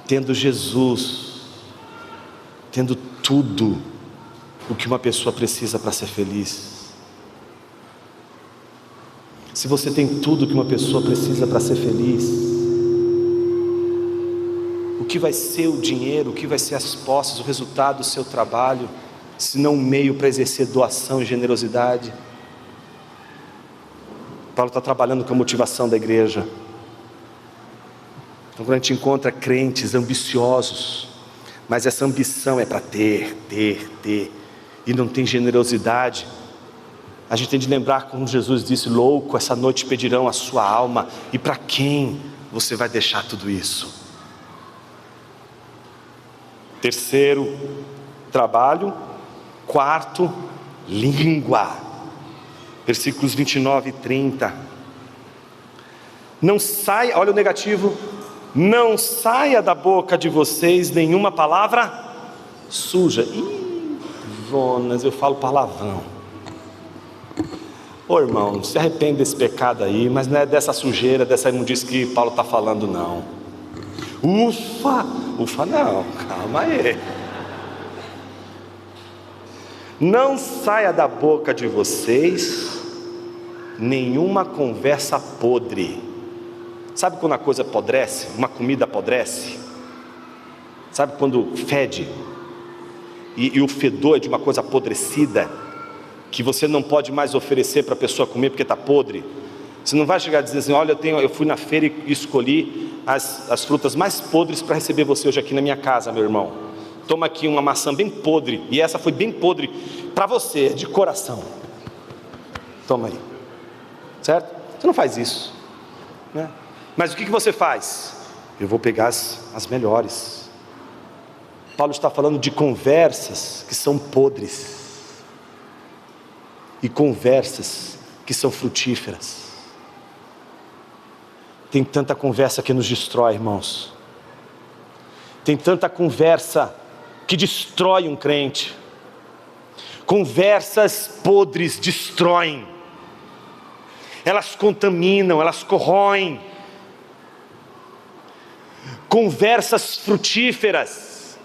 tendo Jesus, tendo tudo o que uma pessoa precisa para ser feliz. Se você tem tudo que uma pessoa precisa para ser feliz, o que vai ser o dinheiro, o que vai ser as posses, o resultado do seu trabalho, se não um meio para exercer doação e generosidade? Paulo está trabalhando com a motivação da igreja. Então, quando a gente encontra crentes ambiciosos, mas essa ambição é para ter, e não tem generosidade, a gente tem de lembrar como Jesus disse: louco, essa noite pedirão a sua alma. E para quem você vai deixar tudo isso? Terceiro, trabalho. Quarto, língua. Versículos 29 e 30. Não saia, olha o negativo: não saia da boca de vocês nenhuma palavra suja. Ih, Jonas, eu falo palavrão. Ô irmão, se arrepende desse pecado aí, mas não é dessa sujeira, dessa imundícia que Paulo está falando, não. Ufa não, calma aí. Não saia da boca de vocês nenhuma conversa podre. Sabe quando a coisa apodrece? Uma comida apodrece? Sabe quando fede? E o fedor é de uma coisa apodrecida, que você não pode mais oferecer para a pessoa comer porque está podre. Você não vai chegar a dizer assim: olha, eu fui na feira e escolhi as frutas mais podres para receber você hoje aqui na minha casa, meu irmão. Toma aqui uma maçã bem podre, e essa foi bem podre para você, de coração. Toma aí. Certo? Você não faz isso, né? Mas o que você faz? Eu vou pegar as melhores. Paulo está falando de conversas que são podres e conversas que são frutíferas. Tem tanta conversa que nos destrói, irmãos. Tem tanta conversa que destrói um crente. Conversas podres destroem. Elas contaminam, elas corroem. Conversas frutíferas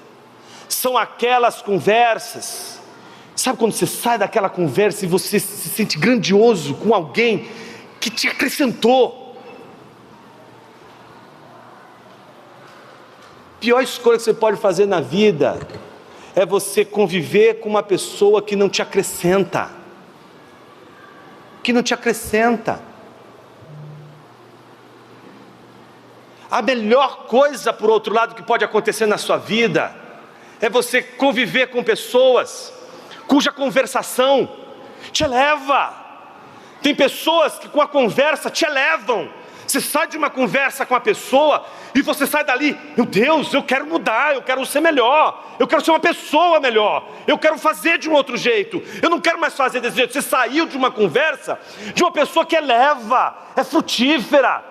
são aquelas conversas. Sabe quando você sai daquela conversa e você se sente grandioso com alguém que te acrescentou? A pior escolha que você pode fazer na vida é você conviver com uma pessoa que não te acrescenta. Que não te acrescenta. A melhor coisa, por outro lado, que pode acontecer na sua vida é você conviver com pessoas cuja conversação te eleva. Tem pessoas que com a conversa te elevam. Você sai de uma conversa com a pessoa e você sai dali, meu Deus, eu quero mudar, eu quero ser melhor, eu quero ser uma pessoa melhor, eu quero fazer de um outro jeito, eu não quero mais fazer desse jeito. Você saiu de uma conversa de uma pessoa que eleva, é frutífera.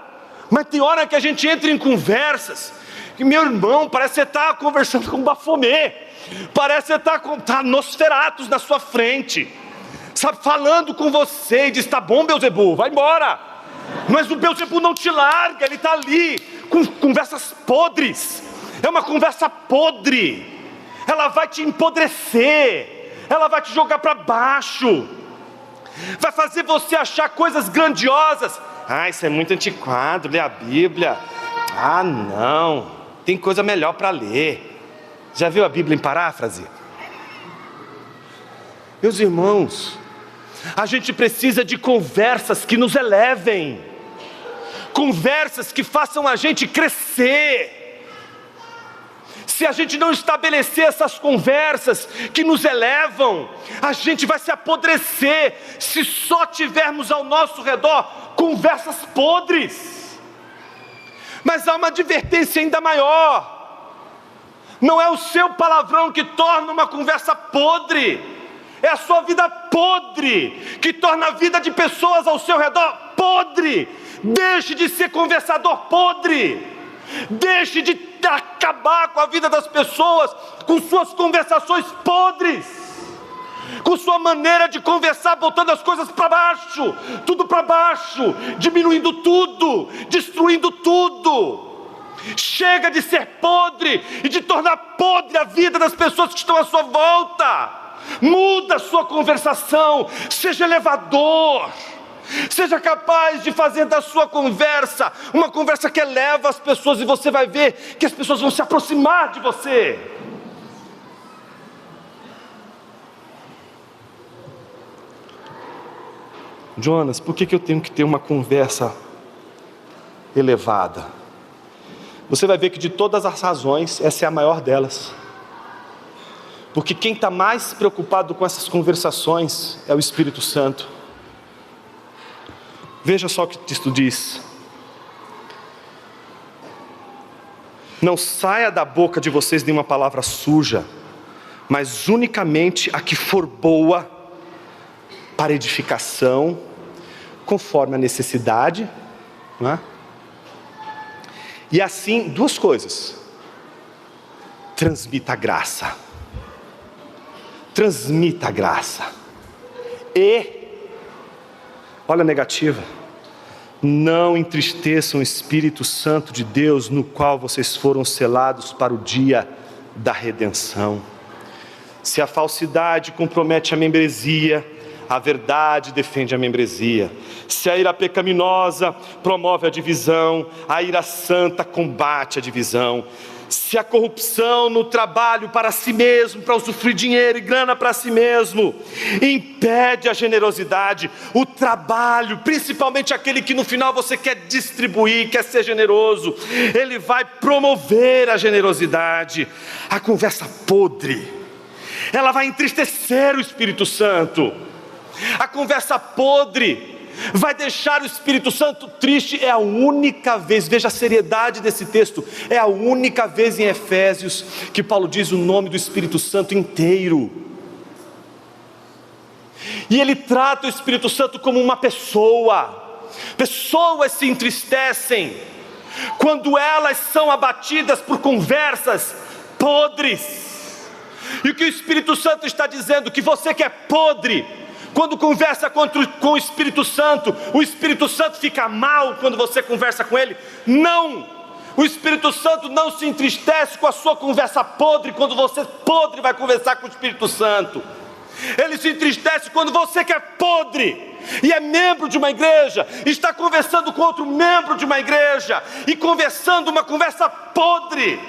Mas tem hora que a gente entra em conversas que, meu irmão, parece que você está conversando com Bafomé, parece que você está com Nosferatus na sua frente, sabe, falando com você e diz, tá bom, Beelzebu, vai embora. Mas o Beelzebu não te larga, ele está ali com conversas podres. É uma conversa podre. Ela vai te empodrecer, ela vai te jogar para baixo, vai fazer você achar coisas grandiosas. Ah, isso é muito antiquado, ler a Bíblia. Ah, não, tem coisa melhor para ler. Já viu a Bíblia em paráfrase? Meus irmãos, a gente precisa de conversas que nos elevem, conversas que façam a gente crescer. Se a gente não estabelecer essas conversas que nos elevam, a gente vai se apodrecer se só tivermos ao nosso redor conversas podres. Mas há uma advertência ainda maior. Não é o seu palavrão que torna uma conversa podre, é a sua vida podre que torna a vida de pessoas ao seu redor podre. Deixe de ser conversador podre. Deixe de acabar com a vida das pessoas com suas conversações podres, com sua maneira de conversar, botando as coisas para baixo, tudo para baixo, diminuindo tudo, destruindo tudo. Chega de ser podre e de tornar podre a vida das pessoas que estão à sua volta. Muda a sua conversação, seja elevador. Seja capaz de fazer da sua conversa uma conversa que eleva as pessoas, e você vai ver que as pessoas vão se aproximar de você. Jonas, por que eu tenho que ter uma conversa elevada? Você vai ver que de todas as razões, essa é a maior delas. Porque quem está mais preocupado com essas conversações é o Espírito Santo. Veja só o que o texto diz. Não saia da boca de vocês nenhuma palavra suja, mas unicamente a que for boa para edificação, conforme a necessidade, não é? E assim, duas coisas: transmita a graça. Transmita a graça. E olha a negativa: não entristeçam o Espírito Santo de Deus, no qual vocês foram selados para o dia da redenção. Se a falsidade compromete a membresia, a verdade defende a membresia. Se a ira pecaminosa promove a divisão, a ira santa combate a divisão. Se a corrupção no trabalho para si mesmo, para usufruir dinheiro e grana para si mesmo, impede a generosidade, o trabalho, principalmente aquele que no final você quer distribuir, quer ser generoso, ele vai promover a generosidade. A conversa podre, ela vai entristecer o Espírito Santo. A conversa podre vai deixar o Espírito Santo triste. É a única vez, veja a seriedade desse texto, é a única vez em Efésios que Paulo diz o nome do Espírito Santo inteiro. E ele trata o Espírito Santo como uma pessoa. Pessoas se entristecem quando elas são abatidas por conversas podres. E o que o Espírito Santo está dizendo? Que você que é podre, quando conversa com o Espírito Santo fica mal quando você conversa com ele? Não! O Espírito Santo não se entristece com a sua conversa podre quando você podre vai conversar com o Espírito Santo. Ele se entristece quando você que é podre e é membro de uma igreja, está conversando com outro membro de uma igreja e conversando uma conversa podre.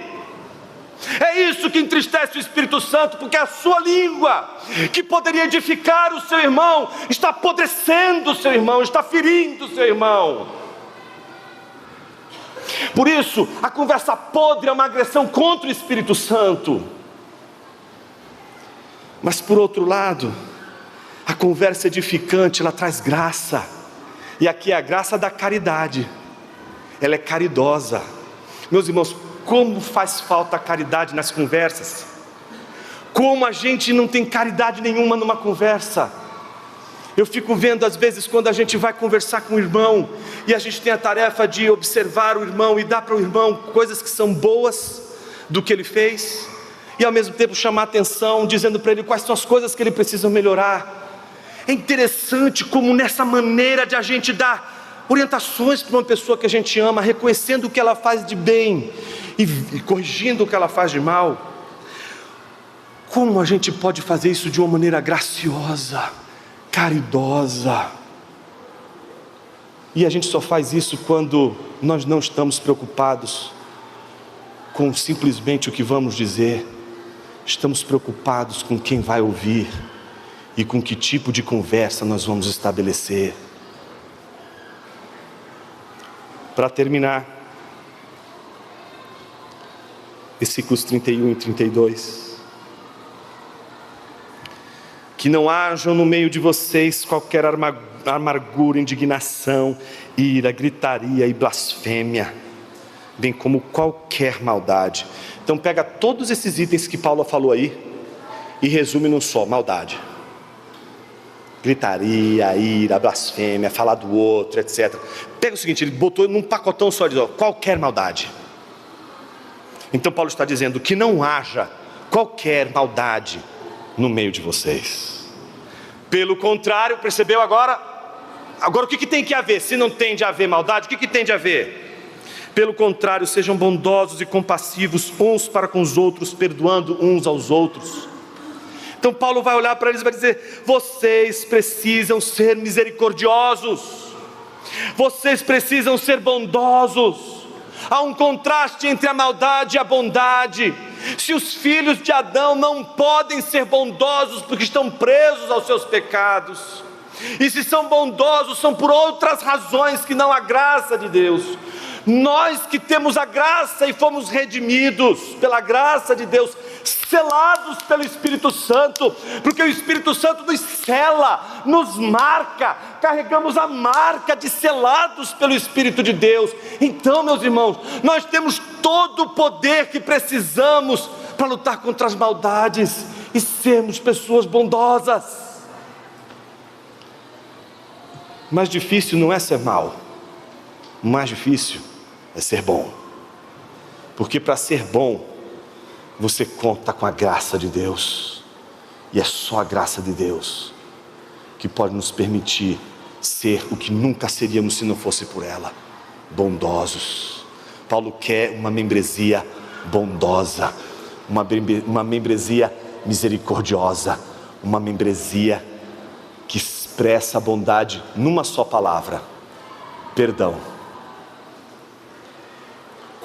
É isso que entristece o Espírito Santo, porque a sua língua, que poderia edificar o seu irmão, está apodrecendo o seu irmão, está ferindo o seu irmão. Por isso, a conversa podre é uma agressão contra o Espírito Santo. Mas por outro lado, a conversa edificante, ela traz graça. E aqui é a graça da caridade. Ela é caridosa. Meus irmãos, como faz falta a caridade nas conversas. Como a gente não tem caridade nenhuma numa conversa. Eu fico vendo às vezes quando a gente vai conversar com o irmão, e a gente tem a tarefa de observar o irmão e dar para o irmão coisas que são boas do que ele fez, e ao mesmo tempo chamar atenção, dizendo para ele quais são as coisas que ele precisa melhorar. É interessante como nessa maneira de a gente dar orientações para uma pessoa que a gente ama, reconhecendo o que ela faz de bem e corrigindo o que ela faz de mal, como a gente pode fazer isso de uma maneira graciosa, caridosa. E a gente só faz isso quando nós não estamos preocupados com simplesmente o que vamos dizer. Estamos preocupados com quem vai ouvir e com que tipo de conversa nós vamos estabelecer. Para terminar, versículos 31 e 32. Que não hajam no meio de vocês qualquer amargura, indignação, ira, gritaria e blasfêmia, bem como qualquer maldade. Então pega todos esses itens que Paulo falou aí e resume num só: maldade. Gritaria, ira, blasfêmia, falar do outro, etc. Pega o seguinte, ele botou num pacotão só, diz, qualquer maldade. Então Paulo está dizendo que não haja qualquer maldade no meio de vocês. Pelo contrário, percebeu agora? Agora o que tem que haver? Se não tem de haver maldade, o que tem de haver? Pelo contrário, sejam bondosos e compassivos uns para com os outros, perdoando uns aos outros. Então Paulo vai olhar para eles e vai dizer: vocês precisam ser misericordiosos, vocês precisam ser bondosos. Há um contraste entre a maldade e a bondade. Se os filhos de Adão não podem ser bondosos porque estão presos aos seus pecados, e se são bondosos são por outras razões que não a graça de Deus. Nós que temos a graça e fomos redimidos pela graça de Deus, selados pelo Espírito Santo, porque o Espírito Santo nos sela, nos marca, carregamos a marca de selados pelo Espírito de Deus. Então, meus irmãos, nós temos todo o poder que precisamos para lutar contra as maldades e sermos pessoas bondosas. O mais difícil não é ser mal, o mais difícil é ser bom, porque para ser bom você conta com a graça de Deus, e é só a graça de Deus que pode nos permitir ser o que nunca seríamos se não fosse por ela: bondosos. Paulo quer uma membresia bondosa, uma membresia misericordiosa, uma membresia que expressa a bondade numa só palavra: perdão.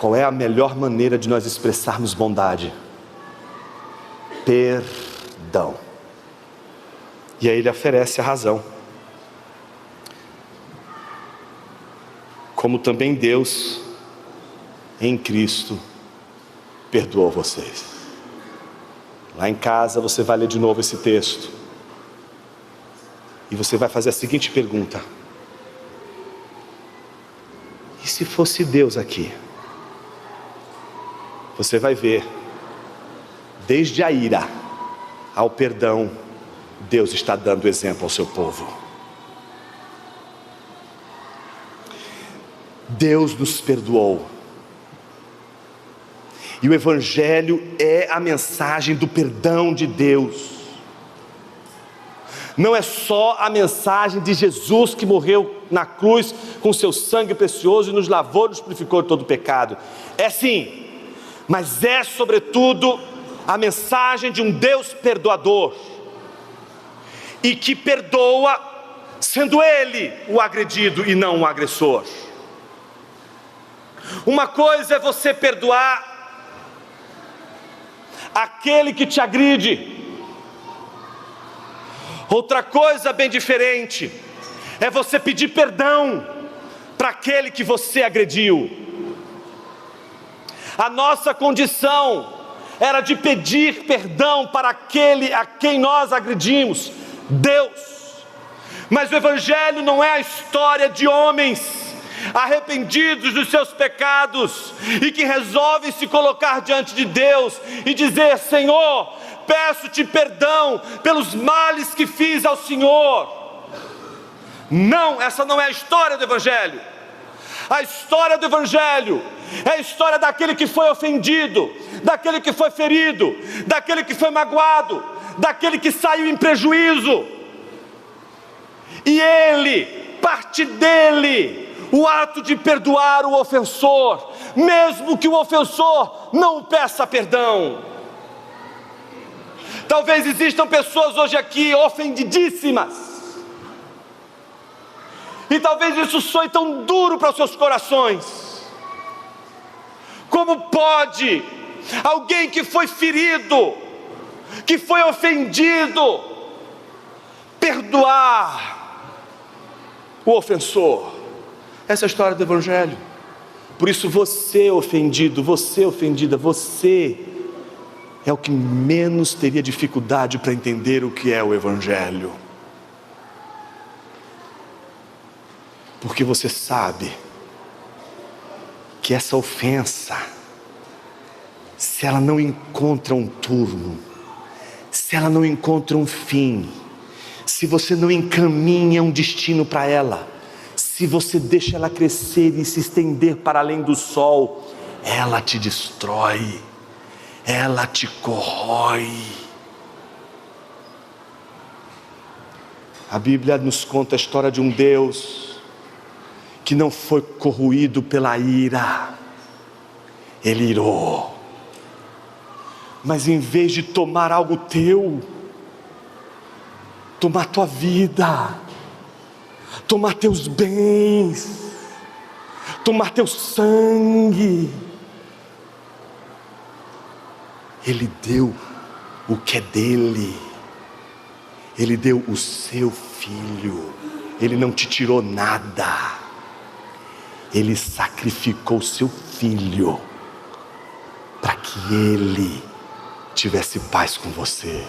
Qual é a melhor maneira de nós expressarmos bondade? Perdão. E aí ele oferece a razão. Como também Deus, em Cristo, perdoou vocês. Lá em casa você vai ler de novo esse texto, e você vai fazer a seguinte pergunta: e se fosse Deus aqui? Você vai ver, desde a ira ao perdão, Deus está dando exemplo ao seu povo. Deus nos perdoou. E o Evangelho é a mensagem do perdão de Deus. Não é só a mensagem de Jesus que morreu na cruz com seu sangue precioso e nos lavou e nos purificou de todo pecado. É sim, mas é sobretudo a mensagem de um Deus perdoador e que perdoa sendo Ele o agredido e não o agressor. Uma coisa é você perdoar aquele que te agride. Outra coisa bem diferente é você pedir perdão para aquele que você agrediu. A nossa condição era de pedir perdão para aquele a quem nós agredimos, Deus. Mas o Evangelho não é a história de homens arrependidos dos seus pecados e que resolvem se colocar diante de Deus e dizer: Senhor, peço-te perdão pelos males que fiz ao Senhor. Não, essa não é a história do Evangelho. A história do Evangelho é a história daquele que foi ofendido, daquele que foi ferido, daquele que foi magoado, daquele que saiu em prejuízo. E ele, parte dele, o ato de perdoar o ofensor, mesmo que o ofensor não peça perdão. Talvez existam pessoas hoje aqui ofendidíssimas, e talvez isso soe tão duro para os seus corações. Como pode alguém que foi ferido, que foi ofendido, perdoar o ofensor? Essa é a história do Evangelho. Por isso você ofendido, você ofendida, você é o que menos teria dificuldade para entender o que é o Evangelho. Porque você sabe que essa ofensa, se ela não encontra um turno, se ela não encontra um fim, se você não encaminha um destino para ela, se você deixa ela crescer e se estender para além do sol, ela te destrói, ela te corrói. A Bíblia nos conta a história de um Deus que não foi corroído pela ira. Ele irou, mas em vez de tomar algo teu, tomar tua vida, tomar teus bens, tomar teu sangue, Ele deu o que é dele. Ele deu o seu filho. Ele não te tirou nada. Ele sacrificou o seu filho para que ele tivesse paz com você.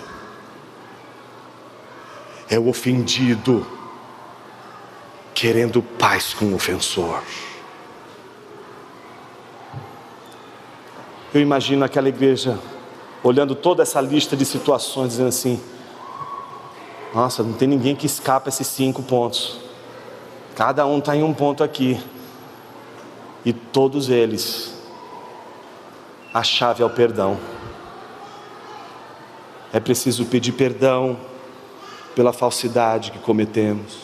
É o ofendido querendo paz com o ofensor. Eu imagino aquela igreja olhando toda essa lista de situações, dizendo assim: nossa, não tem ninguém que escapa esses 5 pontos. Cada um está em um ponto aqui. E todos eles, a chave é o perdão. É preciso pedir perdão pela falsidade que cometemos.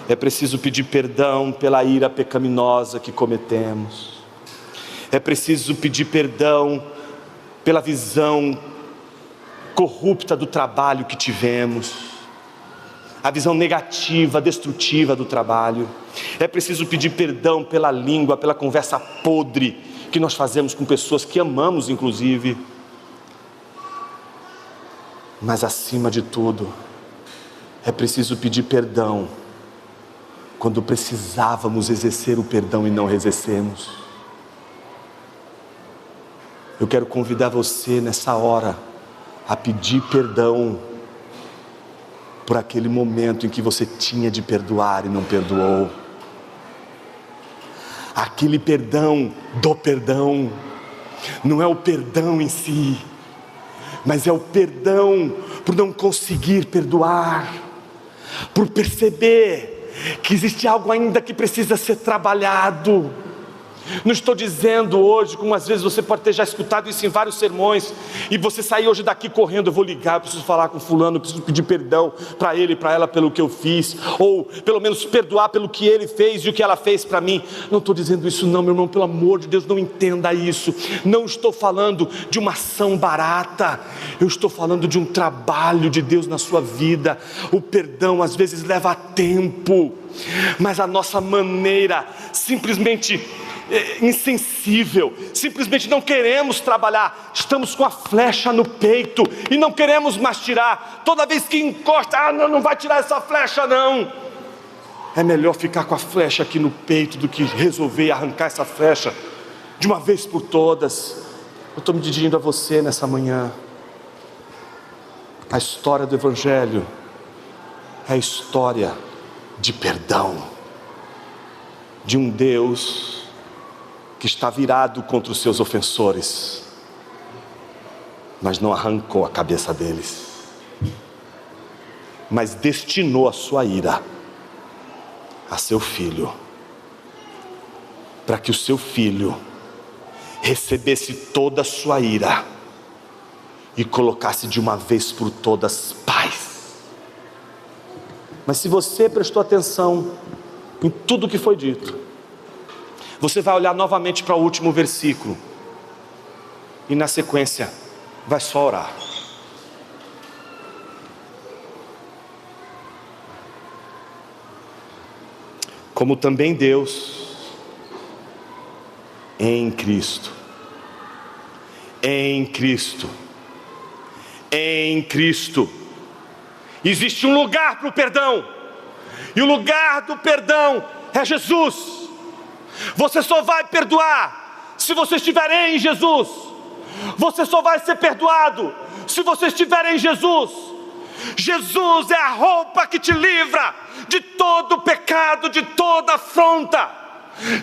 É preciso pedir perdão pela ira pecaminosa que cometemos. É preciso pedir perdão pela visão corrupta do trabalho que tivemos, a visão negativa, destrutiva do trabalho. É preciso pedir perdão pela língua, pela conversa podre que nós fazemos com pessoas que amamos, inclusive. Mas acima de tudo, é preciso pedir perdão quando precisávamos exercer o perdão e não exercemos. Eu quero convidar você nessa hora a pedir perdão por aquele momento em que você tinha de perdoar e não perdoou. Aquele perdão do perdão, não é o perdão em si, mas é o perdão por não conseguir perdoar, por perceber que existe algo ainda que precisa ser trabalhado. Não estou dizendo hoje, como às vezes você pode ter já escutado isso em vários sermões, e você sair hoje daqui correndo, eu vou ligar, eu preciso falar com fulano, eu preciso pedir perdão para ele e para ela pelo que eu fiz, ou pelo menos perdoar pelo que ele fez e o que ela fez para mim. Não estou dizendo isso não, meu irmão, pelo amor de Deus, não entenda isso. Não estou falando de uma ação barata, eu estou falando de um trabalho de Deus na sua vida. O perdão às vezes leva tempo, mas a nossa maneira simplesmente insensível, simplesmente não queremos trabalhar, estamos com a flecha no peito e não queremos mais tirar. Toda vez que encosta, não vai tirar essa flecha não. É melhor ficar com a flecha aqui no peito do que resolver arrancar essa flecha de uma vez por todas. Eu estou me dirigindo a você nessa manhã. A história do Evangelho é a história de perdão, de um Deus que está virado contra os seus ofensores, mas não arrancou a cabeça deles, mas destinou a sua ira a seu filho, para que o seu filho recebesse toda a sua ira e colocasse de uma vez por todas paz. Mas se você prestou atenção em tudo que foi dito, você vai olhar novamente para o último versículo e na sequência vai só orar. Como também Deus em Cristo, existe um lugar para o perdão, e o lugar do perdão é Jesus. Você só vai perdoar se você estiver em Jesus. Você só vai ser perdoado se você estiver em Jesus. Jesus é a roupa que te livra de todo pecado, de toda afronta.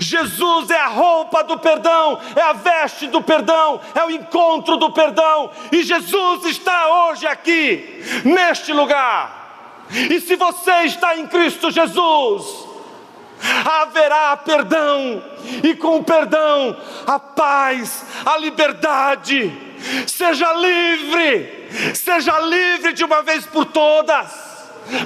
Jesus é a roupa do perdão, é a veste do perdão, é o encontro do perdão. E Jesus está hoje aqui, neste lugar. E se você está em Cristo Jesus, haverá perdão, e com o perdão, a paz, a liberdade. Seja livre de uma vez por todas.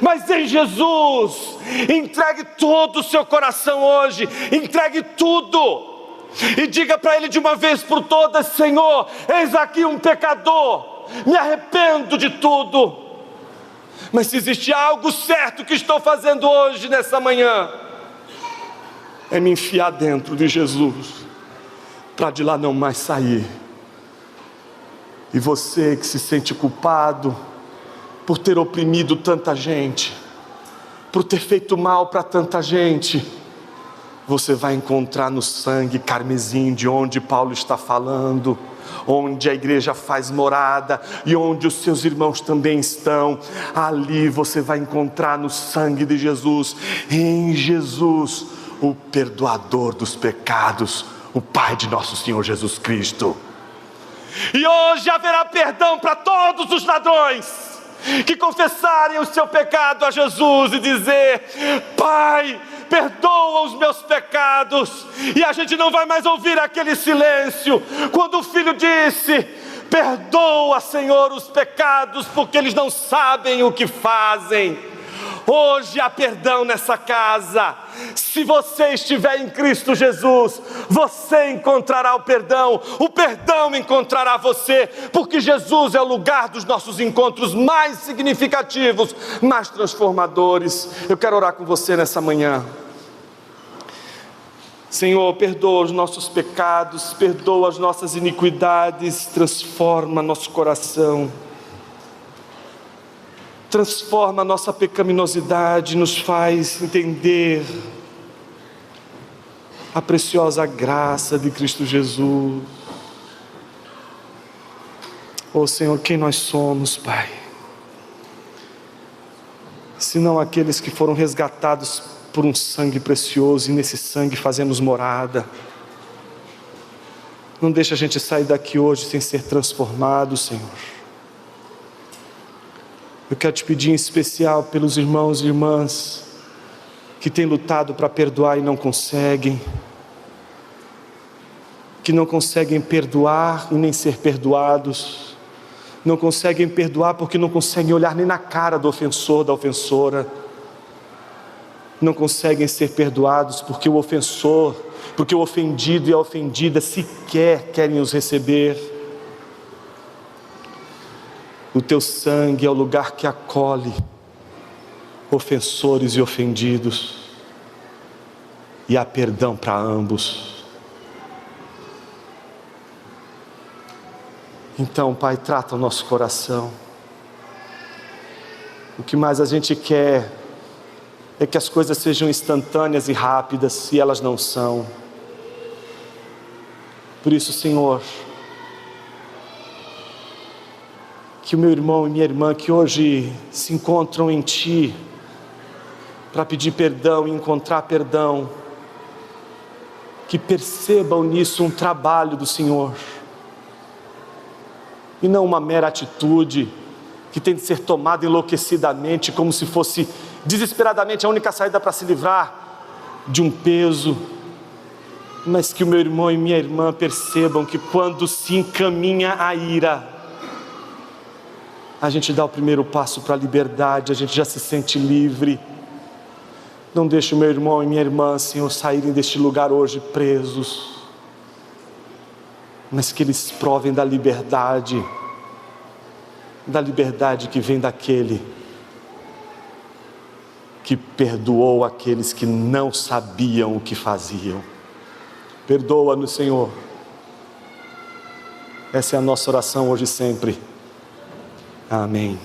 Mas em Jesus, entregue todo o seu coração hoje, entregue tudo, e diga para Ele de uma vez por todas: Senhor, eis aqui um pecador, me arrependo de tudo. Mas se existe algo certo que estou fazendo hoje, nessa manhã, é me enfiar dentro de Jesus, para de lá não mais sair. E você que se sente culpado por ter oprimido tanta gente, por ter feito mal para tanta gente, você vai encontrar no sangue carmesim de onde Paulo está falando, onde a igreja faz morada e onde os seus irmãos também estão. Ali você vai encontrar no sangue de Jesus, em Jesus, o perdoador dos pecados, o Pai de nosso Senhor Jesus Cristo. E hoje haverá perdão para todos os ladrões que confessarem o seu pecado a Jesus e dizer: Pai, perdoa os meus pecados. E a gente não vai mais ouvir aquele silêncio quando o filho disse: perdoa, Senhor, os pecados, porque eles não sabem o que fazem. Hoje há perdão nessa casa. Se você estiver em Cristo Jesus, você encontrará o perdão encontrará você, porque Jesus é o lugar dos nossos encontros mais significativos, mais transformadores. Eu quero orar com você nessa manhã. Senhor, perdoa os nossos pecados, perdoa as nossas iniquidades, transforma nosso coração, transforma a nossa pecaminosidade, nos faz entender a preciosa graça de Cristo Jesus. Oh Senhor, quem nós somos, Pai, senão aqueles que foram resgatados por um sangue precioso, e nesse sangue fazemos morada. Não deixa a gente sair daqui hoje sem ser transformado, Senhor. Eu quero te pedir em especial pelos irmãos e irmãs que que têm lutado para perdoar e não conseguem, que não conseguem perdoar e nem ser perdoados, não conseguem perdoar porque não conseguem olhar nem na cara do ofensor, da ofensora, não conseguem ser perdoados porque o ofensor, porque o ofendido e a ofendida sequer querem os receber. O teu sangue é o lugar que acolhe ofensores e ofendidos, e há perdão para ambos. Então, Pai, trata o nosso coração. O que mais a gente quer é que as coisas sejam instantâneas e rápidas, e elas não são. Por isso, Senhor, que o meu irmão e minha irmã que hoje se encontram em Ti para pedir perdão e encontrar perdão, que percebam nisso um trabalho do Senhor, e não uma mera atitude que tem de ser tomada enlouquecidamente, como se fosse desesperadamente a única saída para se livrar de um peso. Mas que o meu irmão e minha irmã percebam que quando se encaminha a ira, a gente dá o primeiro passo para a liberdade, a gente já se sente livre. Não deixe o meu irmão e minha irmã, Senhor, saírem deste lugar hoje presos, mas que eles provem da liberdade que vem daquele que perdoou aqueles que não sabiam o que faziam. Perdoa-nos, Senhor. Essa é a nossa oração hoje e sempre. Amém.